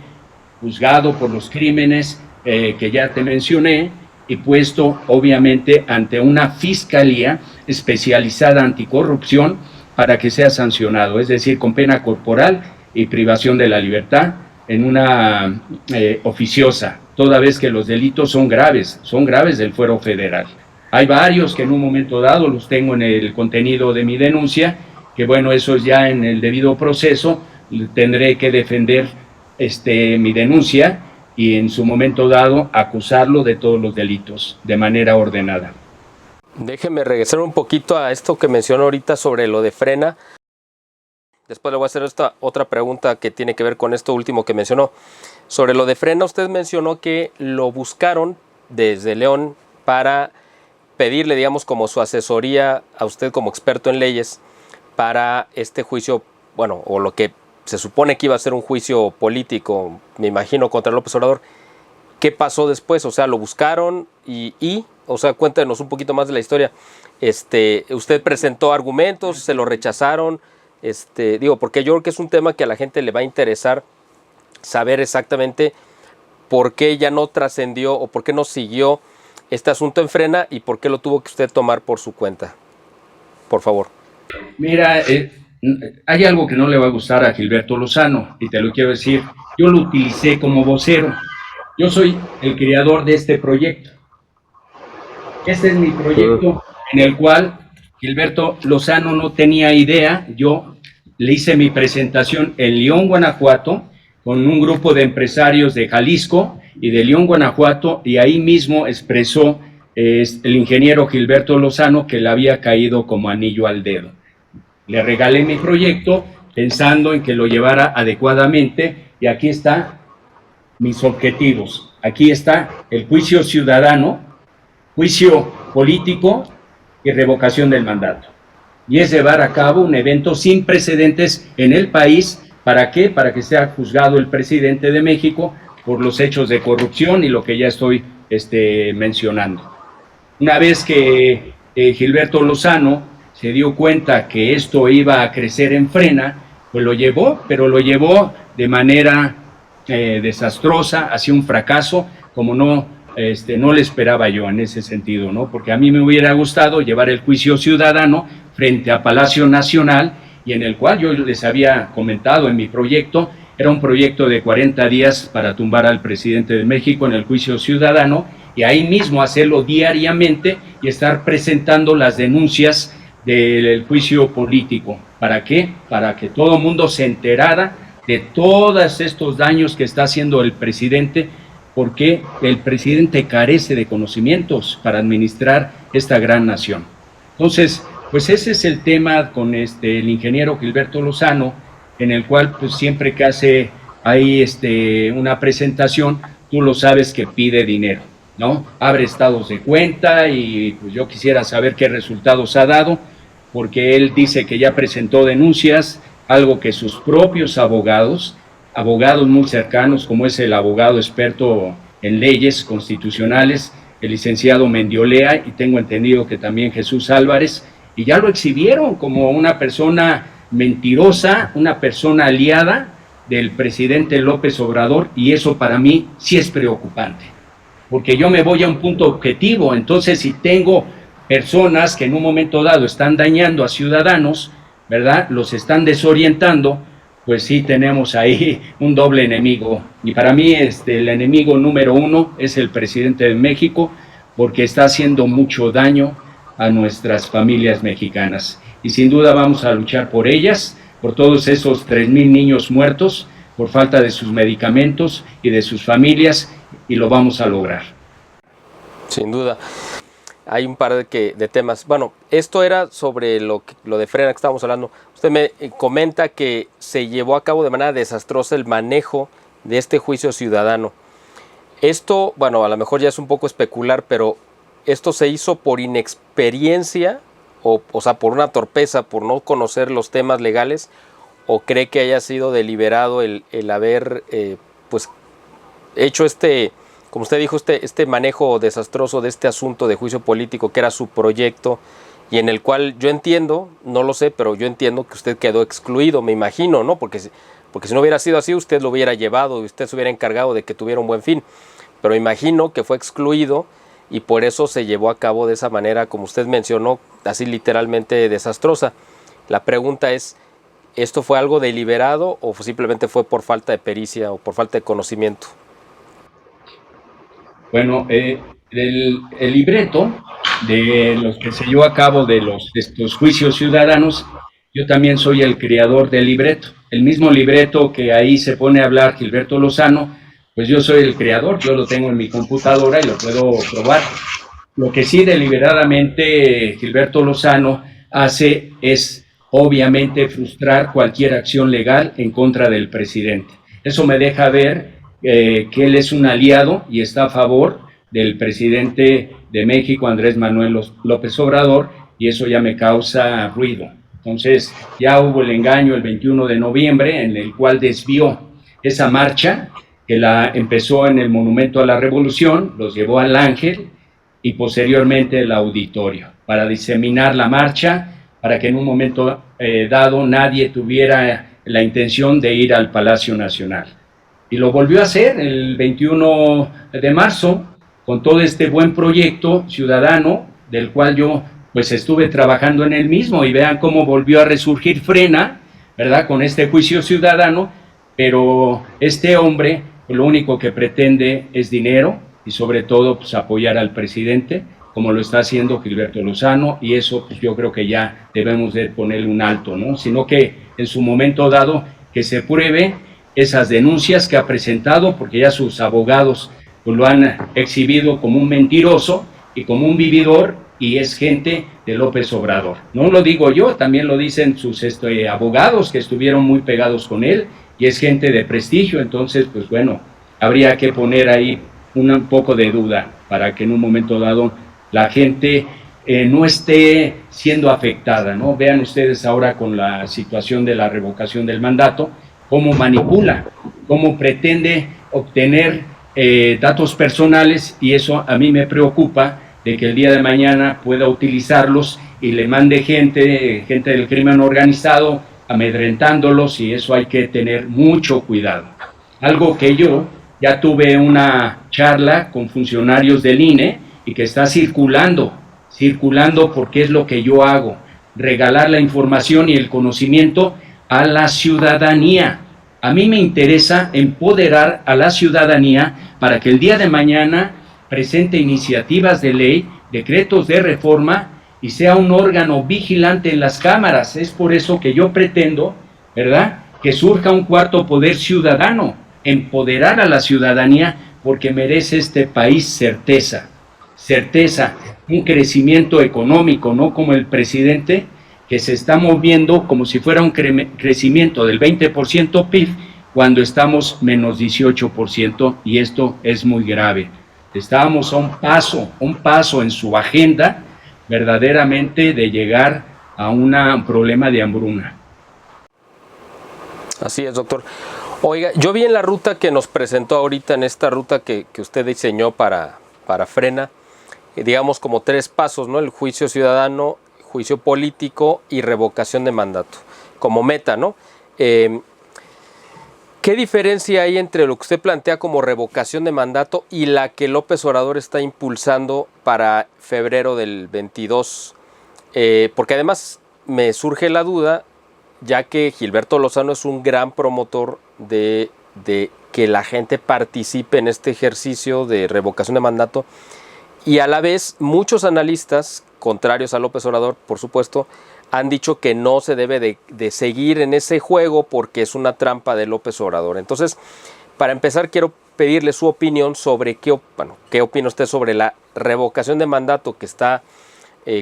juzgado por los crímenes que ya te mencioné y puesto, obviamente, ante una fiscalía especializada anticorrupción para que sea sancionado, es decir, con pena corporal y privación de la libertad en una oficiosa, toda vez que los delitos son graves del fuero federal. Hay varios que en un momento dado los tengo en el contenido de mi denuncia, que bueno, eso ya en el debido proceso tendré que defender mi denuncia y en su momento dado acusarlo de todos los delitos de manera ordenada. Déjeme regresar un poquito a esto que mencionó ahorita sobre lo de Frena. Después le voy a hacer esta otra pregunta que tiene que ver con esto último que mencionó. Sobre lo de Frena, usted mencionó que lo buscaron desde León para pedirle, digamos, como su asesoría a usted como experto en leyes para este juicio, bueno, o lo que se supone que iba a ser un juicio político, me imagino, contra López Obrador. ¿Qué pasó después? O sea, lo buscaron o sea, cuéntenos un poquito más de la historia. ¿Usted presentó argumentos, se lo rechazaron? Porque yo creo que es un tema que a la gente le va a interesar saber exactamente por qué ya no trascendió o por qué no siguió este asunto en Frena y por qué lo tuvo que usted tomar por su cuenta. Por favor. Mira, hay algo que no le va a gustar a Gilberto Lozano y te lo quiero decir. Yo lo utilicé como vocero. Yo soy el creador de este proyecto. Este es mi proyecto en el cual Gilberto Lozano no tenía idea. Yo le hice mi presentación en León, Guanajuato, con un grupo de empresarios de Jalisco y de León, Guanajuato, y ahí mismo expresó el ingeniero Gilberto Lozano que le había caído como anillo al dedo. Le regalé mi proyecto pensando en que lo llevara adecuadamente y aquí están mis objetivos. Aquí está el juicio ciudadano, juicio político y revocación del mandato. Y es llevar a cabo un evento sin precedentes en el país. ¿Para qué? Para que sea juzgado el presidente de México por los hechos de corrupción y lo que ya estoy mencionando. Una vez que Gilberto Lozano se dio cuenta que esto iba a crecer en Frena, pues lo llevó, pero lo llevó de manera desastrosa, hacia un fracaso, como no le esperaba yo en ese sentido, ¿no? Porque a mí me hubiera gustado llevar el juicio ciudadano frente a Palacio Nacional y en el cual yo les había comentado en mi proyecto, era un proyecto de 40 días para tumbar al presidente de México en el juicio ciudadano y ahí mismo hacerlo diariamente y estar presentando las denuncias del juicio político. ¿Para qué? Para que todo el mundo se enterara de todos estos daños que está haciendo el presidente, porque el presidente carece de conocimientos para administrar esta gran nación. Entonces, pues ese es el tema con el ingeniero Gilberto Lozano, en el cual pues siempre que hace ahí una presentación, tú lo sabes que pide dinero, ¿no? Abre estados de cuenta y pues yo quisiera saber qué resultados ha dado, porque él dice que ya presentó denuncias, algo que sus propios abogados muy cercanos, como es el abogado experto en leyes constitucionales, el licenciado Mendiolea, y tengo entendido que también Jesús Álvarez, y ya lo exhibieron como una persona mentirosa, una persona aliada del presidente López Obrador, y eso para mí sí es preocupante, porque yo me voy a un punto objetivo. Entonces, si tengo personas que en un momento dado están dañando a ciudadanos, ¿verdad? Los están desorientando, pues sí tenemos ahí un doble enemigo. Y para mí el enemigo número uno es el presidente de México, porque está haciendo mucho daño a nuestras familias mexicanas. Y sin duda vamos a luchar por ellas, por todos esos 3,000 niños muertos por falta de sus medicamentos y de sus familias, y lo vamos a lograr. Sin duda. Hay un par de temas. Bueno, esto era sobre lo de Frena que estábamos hablando. Usted me comenta que se llevó a cabo de manera desastrosa el manejo de este juicio ciudadano. Esto, bueno, a lo mejor ya es un poco especular, pero ¿esto se hizo por inexperiencia o sea, por una torpeza, por no conocer los temas legales? ¿O cree que haya sido deliberado el haber pues hecho como usted dijo, este manejo desastroso de este asunto de juicio político, que era su proyecto, y en el cual yo entiendo, no lo sé, pero yo entiendo que usted quedó excluido, me imagino, ¿no? Porque si no hubiera sido así, usted lo hubiera llevado y usted se hubiera encargado de que tuviera un buen fin. Pero imagino que fue excluido y por eso se llevó a cabo de esa manera, como usted mencionó, así literalmente desastrosa. La pregunta es, ¿esto fue algo deliberado o simplemente fue por falta de pericia o por falta de conocimiento? Bueno, el libreto de los que se llevó a cabo de estos juicios ciudadanos, yo también soy el creador del libreto. El mismo libreto que ahí se pone a hablar Gilberto Lozano, pues yo soy el creador, yo lo tengo en mi computadora y lo puedo probar. Lo que sí deliberadamente Gilberto Lozano hace es obviamente frustrar cualquier acción legal en contra del presidente. Eso me deja ver que él es un aliado y está a favor del presidente de México, Andrés Manuel López Obrador, y eso ya me causa ruido. Entonces, ya hubo el engaño el 21 de noviembre, en el cual desvió esa marcha, que la empezó en el Monumento a la Revolución, los llevó al Ángel y posteriormente el auditorio, para diseminar la marcha, para que en un momento dado nadie tuviera la intención de ir al Palacio Nacional. Y lo volvió a hacer el 21 de marzo, con todo este buen proyecto ciudadano, del cual yo pues estuve trabajando en el mismo, y vean cómo volvió a resurgir Frena, ¿verdad? Con este juicio ciudadano, pero este hombre pues, lo único que pretende es dinero y sobre todo pues apoyar al presidente, como lo está haciendo Gilberto Lozano, y eso pues yo creo que ya debemos de ponerle un alto, ¿no? Sino que en su momento dado que se pruebe esas denuncias que ha presentado, porque ya sus abogados pues, lo han exhibido como un mentiroso y como un vividor, y es gente de López Obrador. No lo digo yo, también lo dicen sus abogados que estuvieron muy pegados con él, y es gente de prestigio. Entonces, pues bueno, habría que poner ahí un poco de duda para que en un momento dado la gente no esté siendo afectada, ¿no? Vean ustedes ahora con la situación de la revocación del mandato, cómo manipula, cómo pretende obtener datos personales, y eso a mí me preocupa, de que el día de mañana pueda utilizarlos y le mande gente del crimen organizado amedrentándolos, y eso hay que tener mucho cuidado. Algo que yo ya tuve una charla con funcionarios del INE y que está circulando porque es lo que yo hago, regalar la información y el conocimiento a la ciudadanía. A mí me interesa empoderar a la ciudadanía para que el día de mañana presente iniciativas de ley, decretos de reforma y sea un órgano vigilante en las cámaras. Es por eso que yo pretendo, ¿verdad?, que surja un cuarto poder ciudadano, empoderar a la ciudadanía, porque merece este país certeza, un crecimiento económico, no como el presidente, que se está moviendo como si fuera un crecimiento del 20% PIB, cuando estamos menos 18%, y esto es muy grave. Estábamos a un paso en su agenda verdaderamente de llegar a un problema de hambruna. Así es, doctor. Oiga, yo vi en la ruta que nos presentó ahorita, en esta ruta que usted diseñó para Frena, digamos como 3 pasos, ¿no? El juicio ciudadano, juicio político y revocación de mandato. como meta, ¿no? ¿Qué diferencia hay entre lo que usted plantea como revocación de mandato y la que López Obrador está impulsando para febrero del 22? Porque además me surge la duda, ya que Gilberto Lozano es un gran promotor de que la gente participe en este ejercicio de revocación de mandato, y a la vez muchos analistas, contrarios a López Obrador, por supuesto, han dicho que no se debe de seguir en ese juego porque es una trampa de López Obrador. Entonces, para empezar, quiero pedirle su opinión sobre qué opina usted sobre la revocación de mandato que está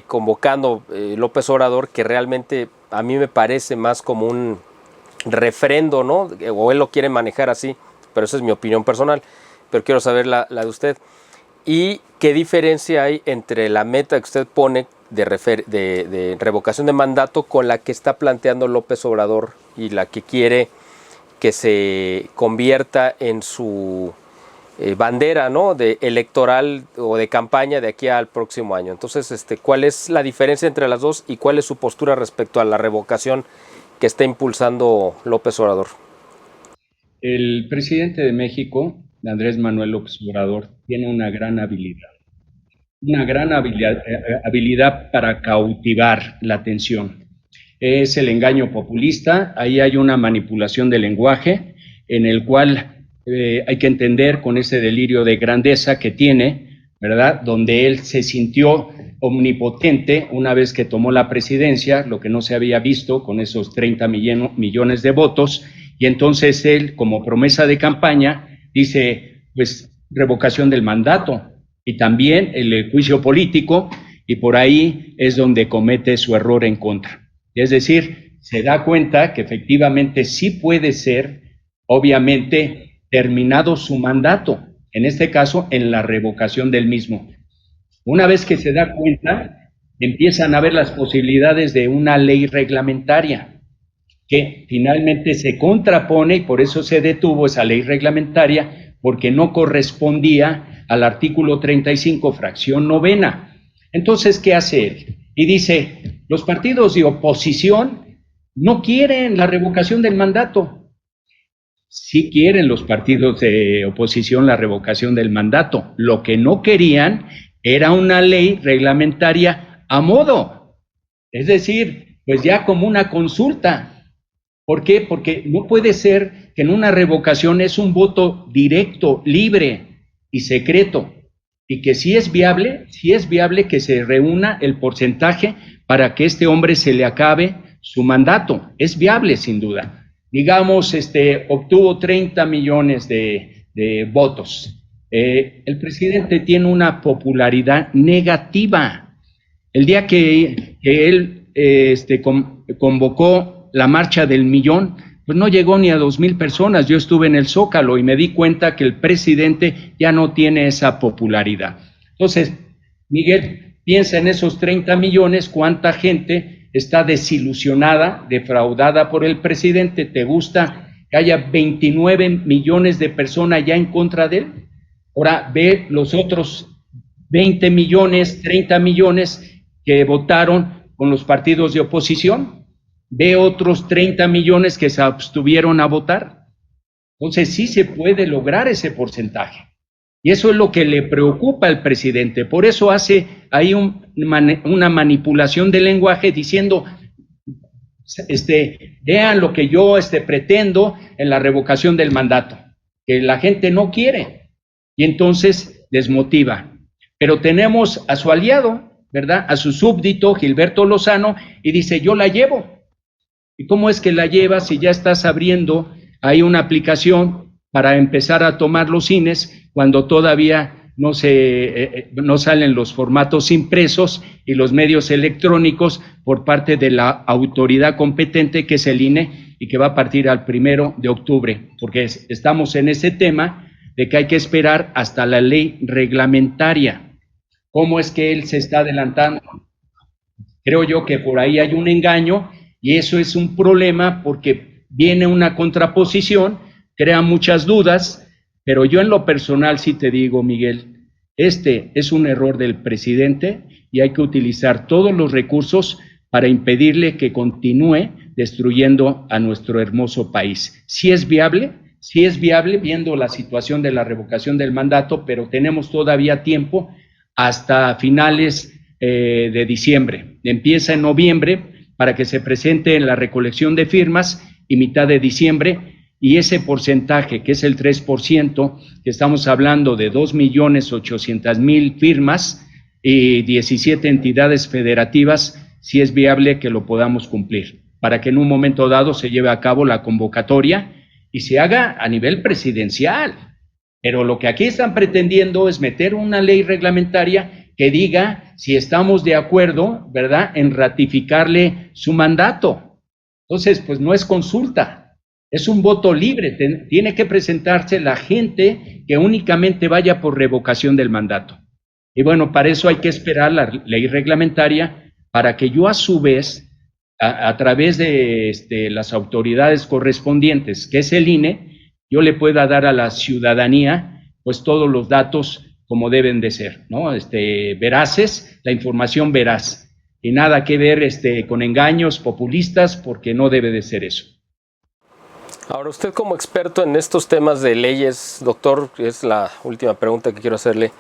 convocando López Obrador, que realmente a mí me parece más como un refrendo, ¿no? O él lo quiere manejar así, pero esa es mi opinión personal, pero quiero saber la de usted. ¿Y qué diferencia hay entre la meta que usted pone de revocación de mandato con la que está planteando López Obrador y la que quiere que se convierta en su bandera, ¿no?, de electoral o de campaña de aquí al próximo año? Entonces, ¿cuál es la diferencia entre las dos y cuál es su postura respecto a la revocación que está impulsando López Obrador? El presidente de México, Andrés Manuel López Obrador, tiene una gran habilidad para cautivar la atención. Es el engaño populista, ahí hay una manipulación del lenguaje en el cual hay que entender con ese delirio de grandeza que tiene, ¿verdad? Donde él se sintió omnipotente una vez que tomó la presidencia, lo que no se había visto con esos 30 millones de votos, y entonces él, como promesa de campaña, dice, pues, revocación del mandato y también el juicio político, y por ahí es donde comete su error en contra. Es decir, se da cuenta que efectivamente sí puede ser, obviamente, terminado su mandato, en este caso, en la revocación del mismo. Una vez que se da cuenta, empiezan a ver las posibilidades de una ley reglamentaria, que finalmente se contrapone, y por eso se detuvo esa ley reglamentaria, porque no correspondía al artículo 35, fracción novena. Entonces, ¿qué hace él? Y dice, los partidos de oposición no quieren la revocación del mandato. Sí quieren los partidos de oposición la revocación del mandato. Lo que no querían era una ley reglamentaria a modo. Es decir, pues ya como una consulta. ¿Por qué? Porque no puede ser que en una revocación es un voto directo, libre y secreto, y que sí es viable que se reúna el porcentaje para que este hombre se le acabe su mandato. Es viable, sin duda. Digamos, obtuvo 30 millones de votos. El presidente tiene una popularidad negativa. El día que él convocó la marcha del millón, pues no llegó ni a 2,000 personas. Yo estuve en el Zócalo y me di cuenta que el presidente ya no tiene esa popularidad. Entonces, Miguel, piensa en esos 30 millones, cuánta gente está desilusionada, defraudada por el presidente. ¿Te gusta que haya 29 millones de personas ya en contra de él? Ahora ve los otros 20 millones, 30 millones que votaron con los partidos de oposición. Ve otros 30 millones que se abstuvieron a votar. Entonces sí se puede lograr ese porcentaje. Y eso es lo que le preocupa al presidente. Por eso hace ahí una manipulación del lenguaje diciendo, vean lo que yo pretendo en la revocación del mandato, que la gente no quiere. Y entonces desmotiva. Pero tenemos a su aliado, ¿verdad? A su súbdito, Gilberto Lozano, y dice, yo la llevo. ¿Y cómo es que la llevas si ya estás abriendo ahí una aplicación para empezar a tomar los cines cuando todavía no salen los formatos impresos y los medios electrónicos por parte de la autoridad competente, que es el INE, y que va a partir al 1 de octubre? Porque estamos en ese tema de que hay que esperar hasta la ley reglamentaria. ¿Cómo es que él se está adelantando? Creo yo que por ahí hay un engaño. Y eso es un problema porque viene una contraposición, crea muchas dudas, pero yo en lo personal sí te digo, Miguel, es un error del presidente y hay que utilizar todos los recursos para impedirle que continúe destruyendo a nuestro hermoso país. Sí es viable viendo la situación de la revocación del mandato, pero tenemos todavía tiempo hasta finales de diciembre. Empieza en noviembre para que se presente en la recolección de firmas y mitad de diciembre, y ese porcentaje, que es el 3%, que estamos hablando de 2.800.000 firmas y 17 entidades federativas, sí es viable que lo podamos cumplir, para que en un momento dado se lleve a cabo la convocatoria y se haga a nivel presidencial. Pero lo que aquí están pretendiendo es meter una ley reglamentaria que diga si estamos de acuerdo, ¿verdad?, en ratificarle su mandato. Entonces, pues no es consulta, es un voto libre. Tiene que presentarse la gente que únicamente vaya por revocación del mandato. Y bueno, para eso hay que esperar la ley reglamentaria para que yo a su vez, a través de las autoridades correspondientes, que es el INE, yo le pueda dar a la ciudadanía pues todos los datos como deben de ser, ¿no? Veraces, la información veraz, y nada que ver con engaños populistas, porque no debe de ser eso. Ahora, usted como experto en estos temas de leyes, doctor, es la última pregunta que quiero hacerle.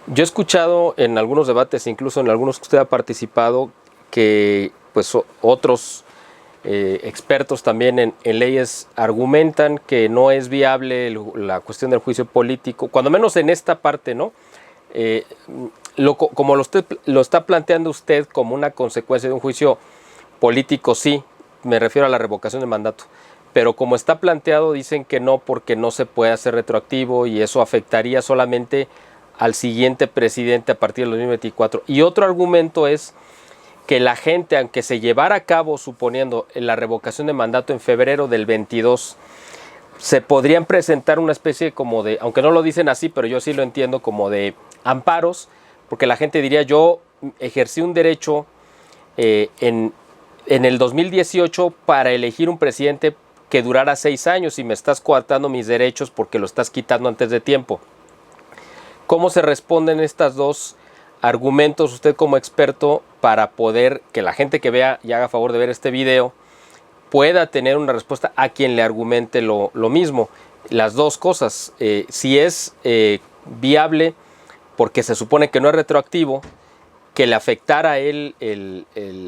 Yo he escuchado en algunos debates, incluso en algunos que usted ha participado, que pues otros expertos también en leyes argumentan que no es viable la cuestión del juicio político, cuando menos en esta parte, ¿no? Como lo está planteando usted como una consecuencia de un juicio político, sí, me refiero a la revocación del mandato, pero como está planteado dicen que no, porque no se puede hacer retroactivo y eso afectaría solamente al siguiente presidente a partir del 2024. Y otro argumento es que la gente, aunque se llevara a cabo, suponiendo la revocación de mandato en febrero del 22, se podrían presentar una especie como de, aunque no lo dicen así, pero yo sí lo entiendo, como de amparos, porque la gente diría, yo ejercí un derecho en el 2018 para elegir un presidente que durara 6 años y me estás coartando mis derechos porque lo estás quitando antes de tiempo. ¿Cómo se responden estos dos argumentos usted como experto para poder que la gente que vea y haga favor de ver este video pueda tener una respuesta a quien le argumente lo mismo? Las dos cosas, si es viable, porque se supone que no es retroactivo, que le afectara a él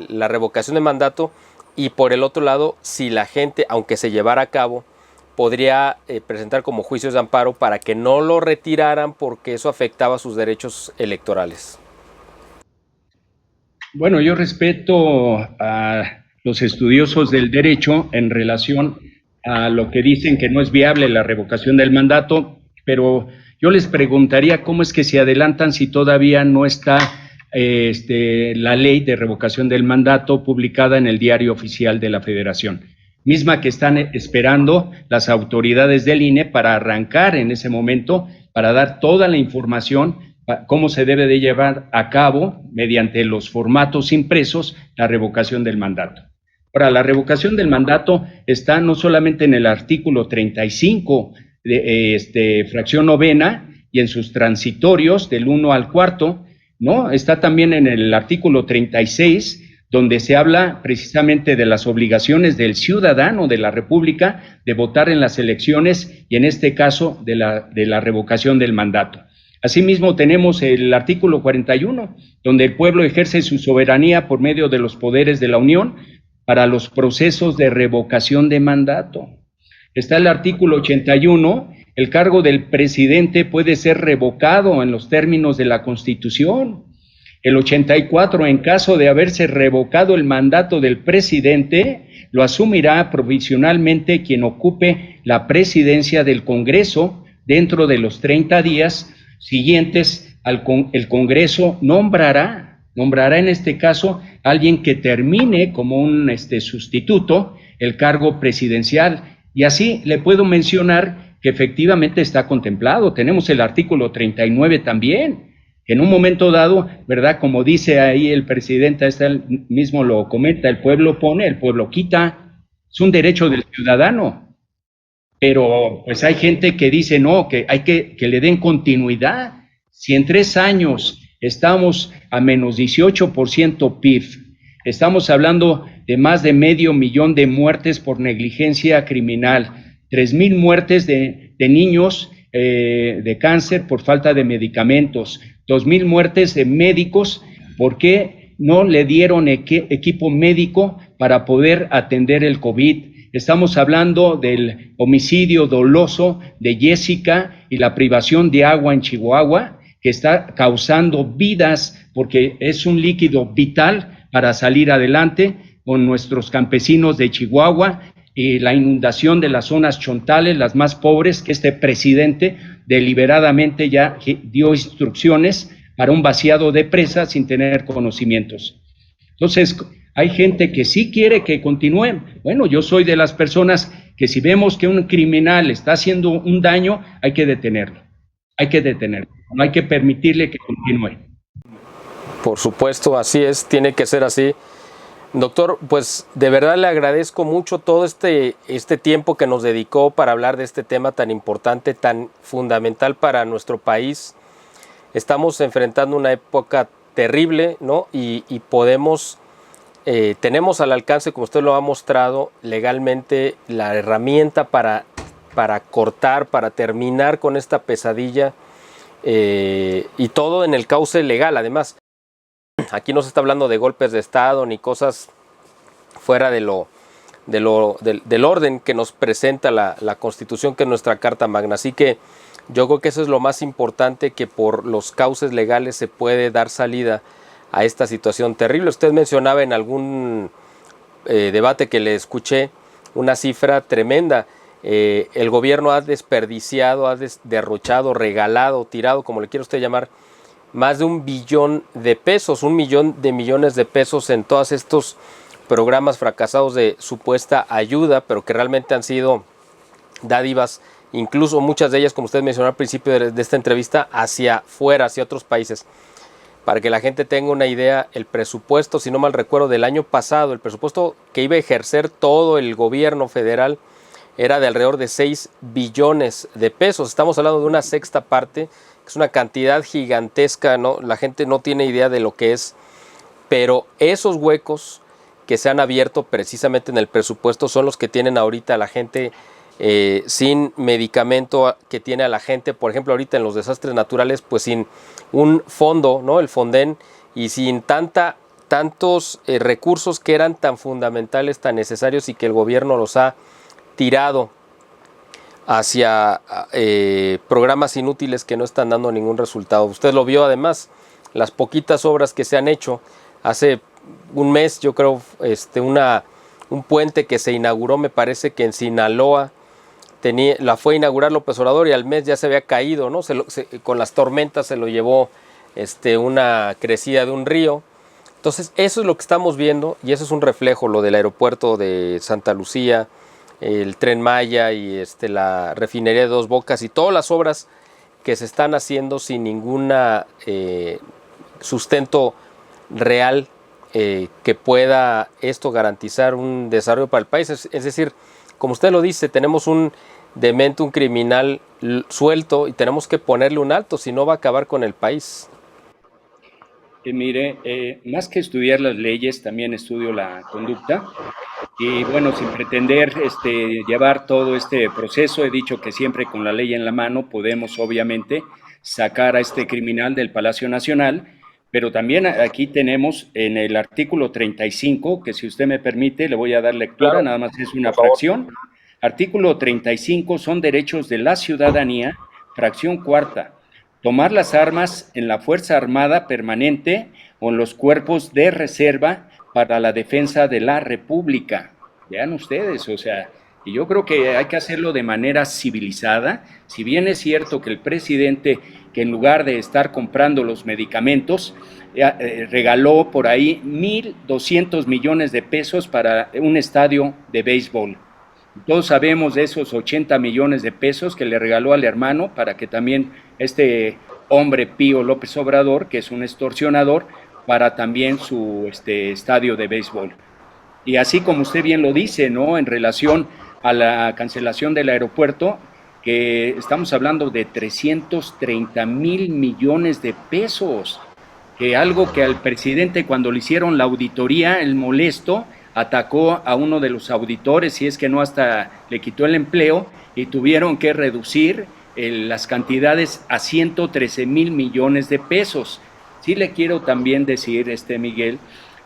la revocación de mandato, y por el otro lado, si la gente, aunque se llevara a cabo, podría presentar como juicios de amparo para que no lo retiraran porque eso afectaba sus derechos electorales. Bueno, yo respeto a los estudiosos del derecho en relación a lo que dicen que no es viable la revocación del mandato, pero yo les preguntaría cómo es que se adelantan si todavía no está la ley de revocación del mandato publicada en el Diario Oficial de la Federación, misma que están esperando las autoridades del INE para arrancar en ese momento, para dar toda la información, cómo se debe de llevar a cabo mediante los formatos impresos la revocación del mandato. Ahora, la revocación del mandato está no solamente en el artículo 35 de fracción novena y en sus transitorios del 1 al 4, ¿no? Está también en el artículo 36, donde se habla precisamente de las obligaciones del ciudadano de la República de votar en las elecciones y en este caso de la revocación del mandato. Asimismo tenemos el artículo 41, donde el pueblo ejerce su soberanía por medio de los poderes de la Unión para los procesos de revocación de mandato. Está el artículo 81, el cargo del presidente puede ser revocado en los términos de la Constitución. El 84, en caso de haberse revocado el mandato del presidente, lo asumirá provisionalmente quien ocupe la presidencia del Congreso dentro de los 30 días siguientes. El Congreso nombrará en este caso a alguien que termine como un sustituto el cargo presidencial. Y así le puedo mencionar que efectivamente está contemplado. Tenemos el artículo 39 también, que en un momento dado, ¿verdad? Como dice ahí el presidente, él mismo lo comenta, el pueblo pone, el pueblo quita. Es un derecho del ciudadano. Pero pues hay gente que dice no, que hay que le den continuidad. Si en 3 años estamos a menos 18% PIB, Estamos hablando de más de 500,000 de muertes por negligencia criminal, 3,000 muertes de niños de cáncer por falta de medicamentos, 2,000 muertes de médicos porque no le dieron equipo médico para poder atender el COVID. Estamos hablando del homicidio doloso de Jessica y la privación de agua en Chihuahua, que está causando vidas porque es un líquido vital para salir adelante con nuestros campesinos de Chihuahua y la inundación de las zonas chontales, las más pobres, que este presidente deliberadamente ya dio instrucciones para un vaciado de presas sin tener conocimientos. Entonces, hay gente que sí quiere que continúen. Bueno, yo soy de las personas que si vemos que un criminal está haciendo un daño, hay que detenerlo. No hay que permitirle que continúe. Por supuesto, así es, tiene que ser así. Doctor, pues de verdad le agradezco mucho todo este tiempo que nos dedicó para hablar de este tema tan importante, tan fundamental para nuestro país. Estamos enfrentando una época terrible, ¿no? Y tenemos al alcance, como usted lo ha mostrado, legalmente la herramienta para cortar, para terminar con esta pesadilla y todo en el cauce legal. Además, aquí no se está hablando de golpes de Estado ni cosas fuera del orden que nos presenta la Constitución, que es nuestra Carta Magna. Así que yo creo que eso es lo más importante, que por los cauces legales se puede dar salida a esta situación terrible. Usted mencionaba en algún debate que le escuché una cifra tremenda. El gobierno ha desperdiciado, ha derrochado, regalado, tirado, como le quiera usted llamar, más de 1 billón de pesos, 1 millón de millones de pesos en todos estos programas fracasados de supuesta ayuda, pero que realmente han sido dádivas, incluso muchas de ellas, como usted mencionó al principio de esta entrevista, hacia afuera, hacia otros países. Para que la gente tenga una idea, el presupuesto, si no mal recuerdo, del año pasado, el presupuesto que iba a ejercer todo el gobierno federal era de alrededor de 6 billones de pesos. Estamos hablando de una sexta parte, que es una cantidad gigantesca, ¿no? La gente no tiene idea de lo que es, pero esos huecos que se han abierto precisamente en el presupuesto son los que tienen ahorita a la gente sin medicamento, que tiene a la gente, por ejemplo, ahorita en los desastres naturales, pues sin un fondo, ¿no? El Fonden, y sin tantos recursos que eran tan fundamentales, tan necesarios, y que el gobierno los ha tirado hacia programas inútiles que no están dando ningún resultado. Usted lo vio, además, las poquitas obras que se han hecho. Hace un mes, yo creo, un puente que se inauguró, me parece que en Sinaloa, la fue a inaugurar López Obrador, y al mes ya se había caído, ¿no? Con las tormentas se lo llevó una crecida de un río. Entonces, eso es lo que estamos viendo, y eso es un reflejo, lo del aeropuerto de Santa Lucía, el Tren Maya y la refinería de Dos Bocas, y todas las obras que se están haciendo sin ningún sustento real que pueda esto garantizar un desarrollo para el país. Es decir, como usted lo dice, tenemos un demente, un criminal suelto, y tenemos que ponerle un alto, si no va a acabar con el país. Mire, más que estudiar las leyes, también estudio la conducta. Y bueno, sin pretender llevar todo este proceso, he dicho que siempre con la ley en la mano podemos obviamente sacar a este criminal del Palacio Nacional, pero también aquí tenemos en el artículo 35, que si usted me permite le voy a dar lectura, claro, nada más es una fracción. Artículo 35 son derechos de la ciudadanía, fracción cuarta. Tomar las armas en la Fuerza Armada Permanente o en los cuerpos de reserva para la defensa de la República. Vean ustedes, o sea, y yo creo que hay que hacerlo de manera civilizada. Si bien es cierto que el presidente, que en lugar de estar comprando los medicamentos, regaló por ahí 1,200 millones de pesos para un estadio de béisbol. Todos sabemos de esos 80 millones de pesos que le regaló al hermano para que también este hombre Pío López Obrador, que es un extorsionador, para también su estadio de béisbol. Y así como usted bien lo dice, ¿no? En relación a la cancelación del aeropuerto, que estamos hablando de 330,000 millones de pesos, que algo que al presidente cuando le hicieron la auditoría, el molesto, atacó a uno de los auditores, y es que no hasta le quitó el empleo y tuvieron que reducir las cantidades a 113 mil millones de pesos. Sí le quiero también decir, Miguel,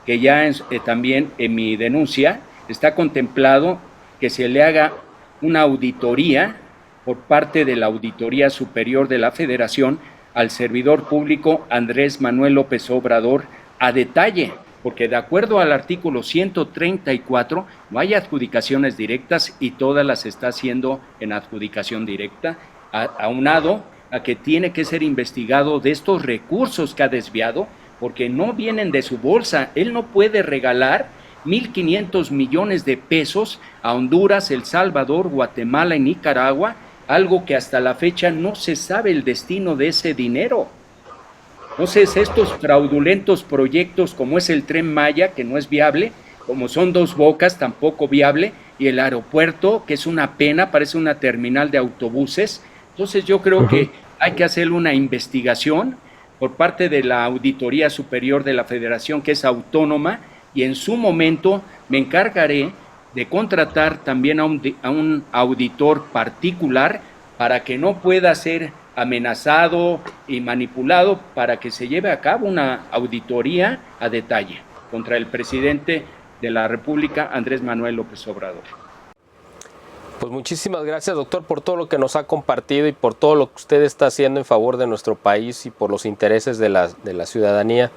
que ya también en mi denuncia está contemplado que se le haga una auditoría por parte de la Auditoría Superior de la Federación al servidor público Andrés Manuel López Obrador a detalle, porque de acuerdo al artículo 134 no hay adjudicaciones directas y todas las está haciendo en adjudicación directa, aunado a que tiene que ser investigado de estos recursos que ha desviado, porque no vienen de su bolsa. Él no puede regalar 1.500 millones de pesos a Honduras, El Salvador, Guatemala y Nicaragua, algo que hasta la fecha no se sabe el destino de ese dinero. Entonces, estos fraudulentos proyectos como es el Tren Maya, que no es viable, como son Dos Bocas, tampoco viable, y el aeropuerto, que es una pena, parece una terminal de autobuses. Entonces, yo creo que hay que hacer una investigación por parte de la Auditoría Superior de la Federación, que es autónoma, y en su momento me encargaré de contratar también a un auditor particular para que no pueda ser amenazado y manipulado, para que se lleve a cabo una auditoría a detalle contra el presidente de la República, Andrés Manuel López Obrador. Pues muchísimas gracias, doctor, por todo lo que nos ha compartido y por todo lo que usted está haciendo en favor de nuestro país y por los intereses de la ciudadanía.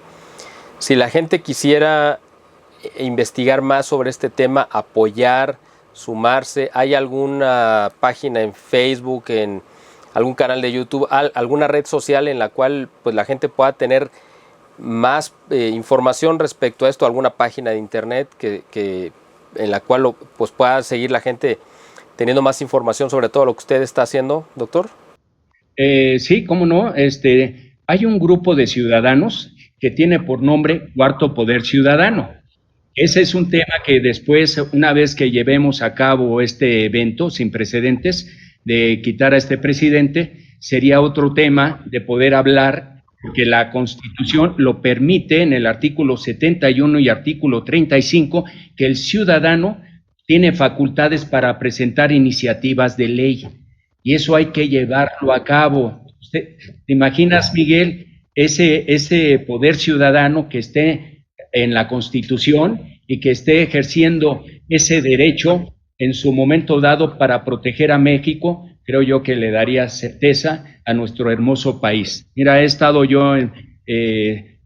Si la gente quisiera investigar más sobre este tema, apoyar, sumarse, ¿hay alguna página en Facebook, en algún canal de YouTube, alguna red social en la cual pues la gente pueda tener más información respecto a esto, alguna página de internet en la cual pues pueda seguir la gente teniendo más información sobre todo lo que usted está haciendo, doctor? Sí, cómo no. Hay un grupo de ciudadanos que tiene por nombre Cuarto Poder Ciudadano. Ese es un tema que después, una vez que llevemos a cabo este evento sin precedentes de quitar a este presidente, sería otro tema de poder hablar, porque la Constitución lo permite en el artículo 71 y artículo 35, que el ciudadano tiene facultades para presentar iniciativas de ley, y eso hay que llevarlo a cabo. ¿Te imaginas, Miguel, ese poder ciudadano que esté en la Constitución y que esté ejerciendo ese derecho en su momento dado para proteger a México? Creo yo que le daría certeza a nuestro hermoso país. Mira, he estado yo en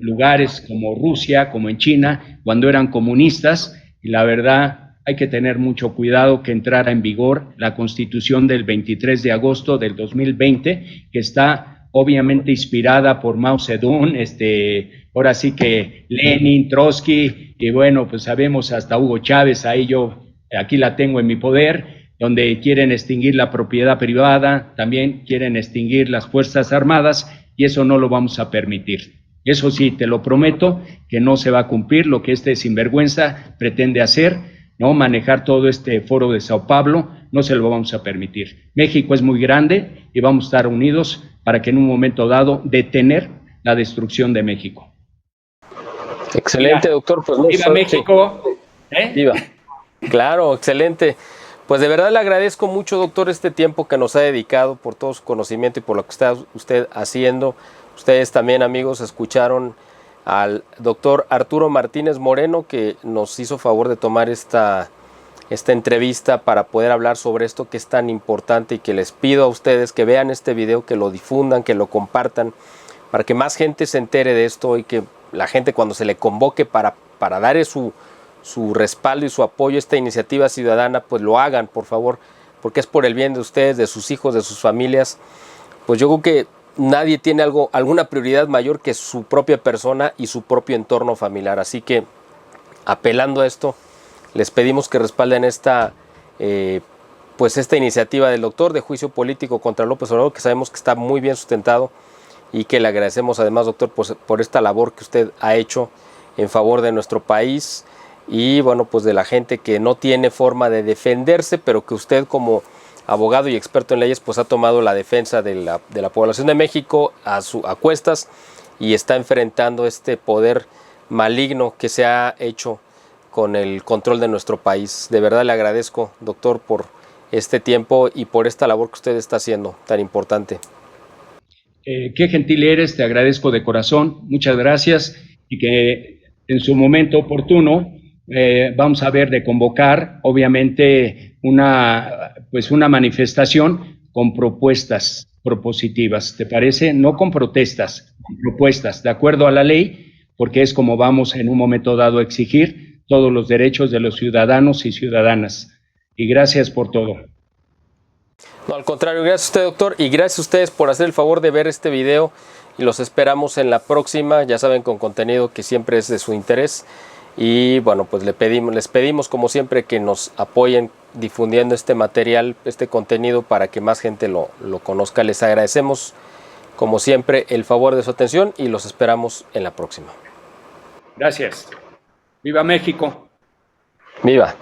lugares como Rusia, como en China, cuando eran comunistas, y la verdad hay que tener mucho cuidado que entrara en vigor la Constitución del 23 de agosto del 2020, que está obviamente inspirada por Mao Zedong, ahora sí que Lenin, Trotsky, y bueno, pues sabemos hasta Hugo Chávez, aquí la tengo en mi poder, donde quieren extinguir la propiedad privada, también quieren extinguir las Fuerzas Armadas, y eso no lo vamos a permitir. Eso sí, te lo prometo, que no se va a cumplir lo que este sinvergüenza pretende hacer, ¿no? Manejar todo este foro de Sao Paulo, no se lo vamos a permitir. México es muy grande y vamos a estar unidos para que en un momento dado detener la destrucción de México. Excelente, doctor. Pues ¡Viva México! Sí. ¡Viva! Claro, excelente. Pues de verdad le agradezco mucho, doctor, este tiempo que nos ha dedicado, por todo su conocimiento y por lo que está usted haciendo. Ustedes también, amigos, escucharon al doctor Arturo Martínez Moreno, que nos hizo favor de tomar esta entrevista para poder hablar sobre esto que es tan importante, y que les pido a ustedes que vean este video, que lo difundan, que lo compartan, para que más gente se entere de esto, y que la gente, cuando se le convoque para dar su respaldo y su apoyo a esta iniciativa ciudadana, pues lo hagan, por favor, porque es por el bien de ustedes, de sus hijos, de sus familias. Pues yo creo que nadie tiene alguna prioridad mayor que su propia persona y su propio entorno familiar. Así que, apelando a esto, les pedimos que respalden esta iniciativa del doctor de juicio político contra López Obrador, que sabemos que está muy bien sustentado, y que le agradecemos además, doctor, por esta labor que usted ha hecho en favor de nuestro país y, bueno, pues de la gente que no tiene forma de defenderse, pero que usted, como abogado y experto en leyes, pues ha tomado la defensa de la población de México a cuestas y está enfrentando este poder maligno que se ha hecho con el control de nuestro país. De verdad le agradezco, doctor, por este tiempo y por esta labor que usted está haciendo tan importante. Qué gentil eres, te agradezco de corazón, muchas gracias, y que en su momento oportuno vamos a ver de convocar, obviamente, una manifestación con propuestas propositivas, ¿te parece? No con protestas, con propuestas, de acuerdo a la ley, porque es como vamos en un momento dado a exigir todos los derechos de los ciudadanos y ciudadanas. Y gracias por todo. No, al contrario, gracias a usted, doctor, y gracias a ustedes por hacer el favor de ver este video y los esperamos en la próxima, ya saben, con contenido que siempre es de su interés. Y bueno, pues les pedimos como siempre que nos apoyen difundiendo este material, este contenido, para que más gente lo conozca. Les agradecemos como siempre el favor de su atención y los esperamos en la próxima. Gracias. ¡Viva México! ¡Viva!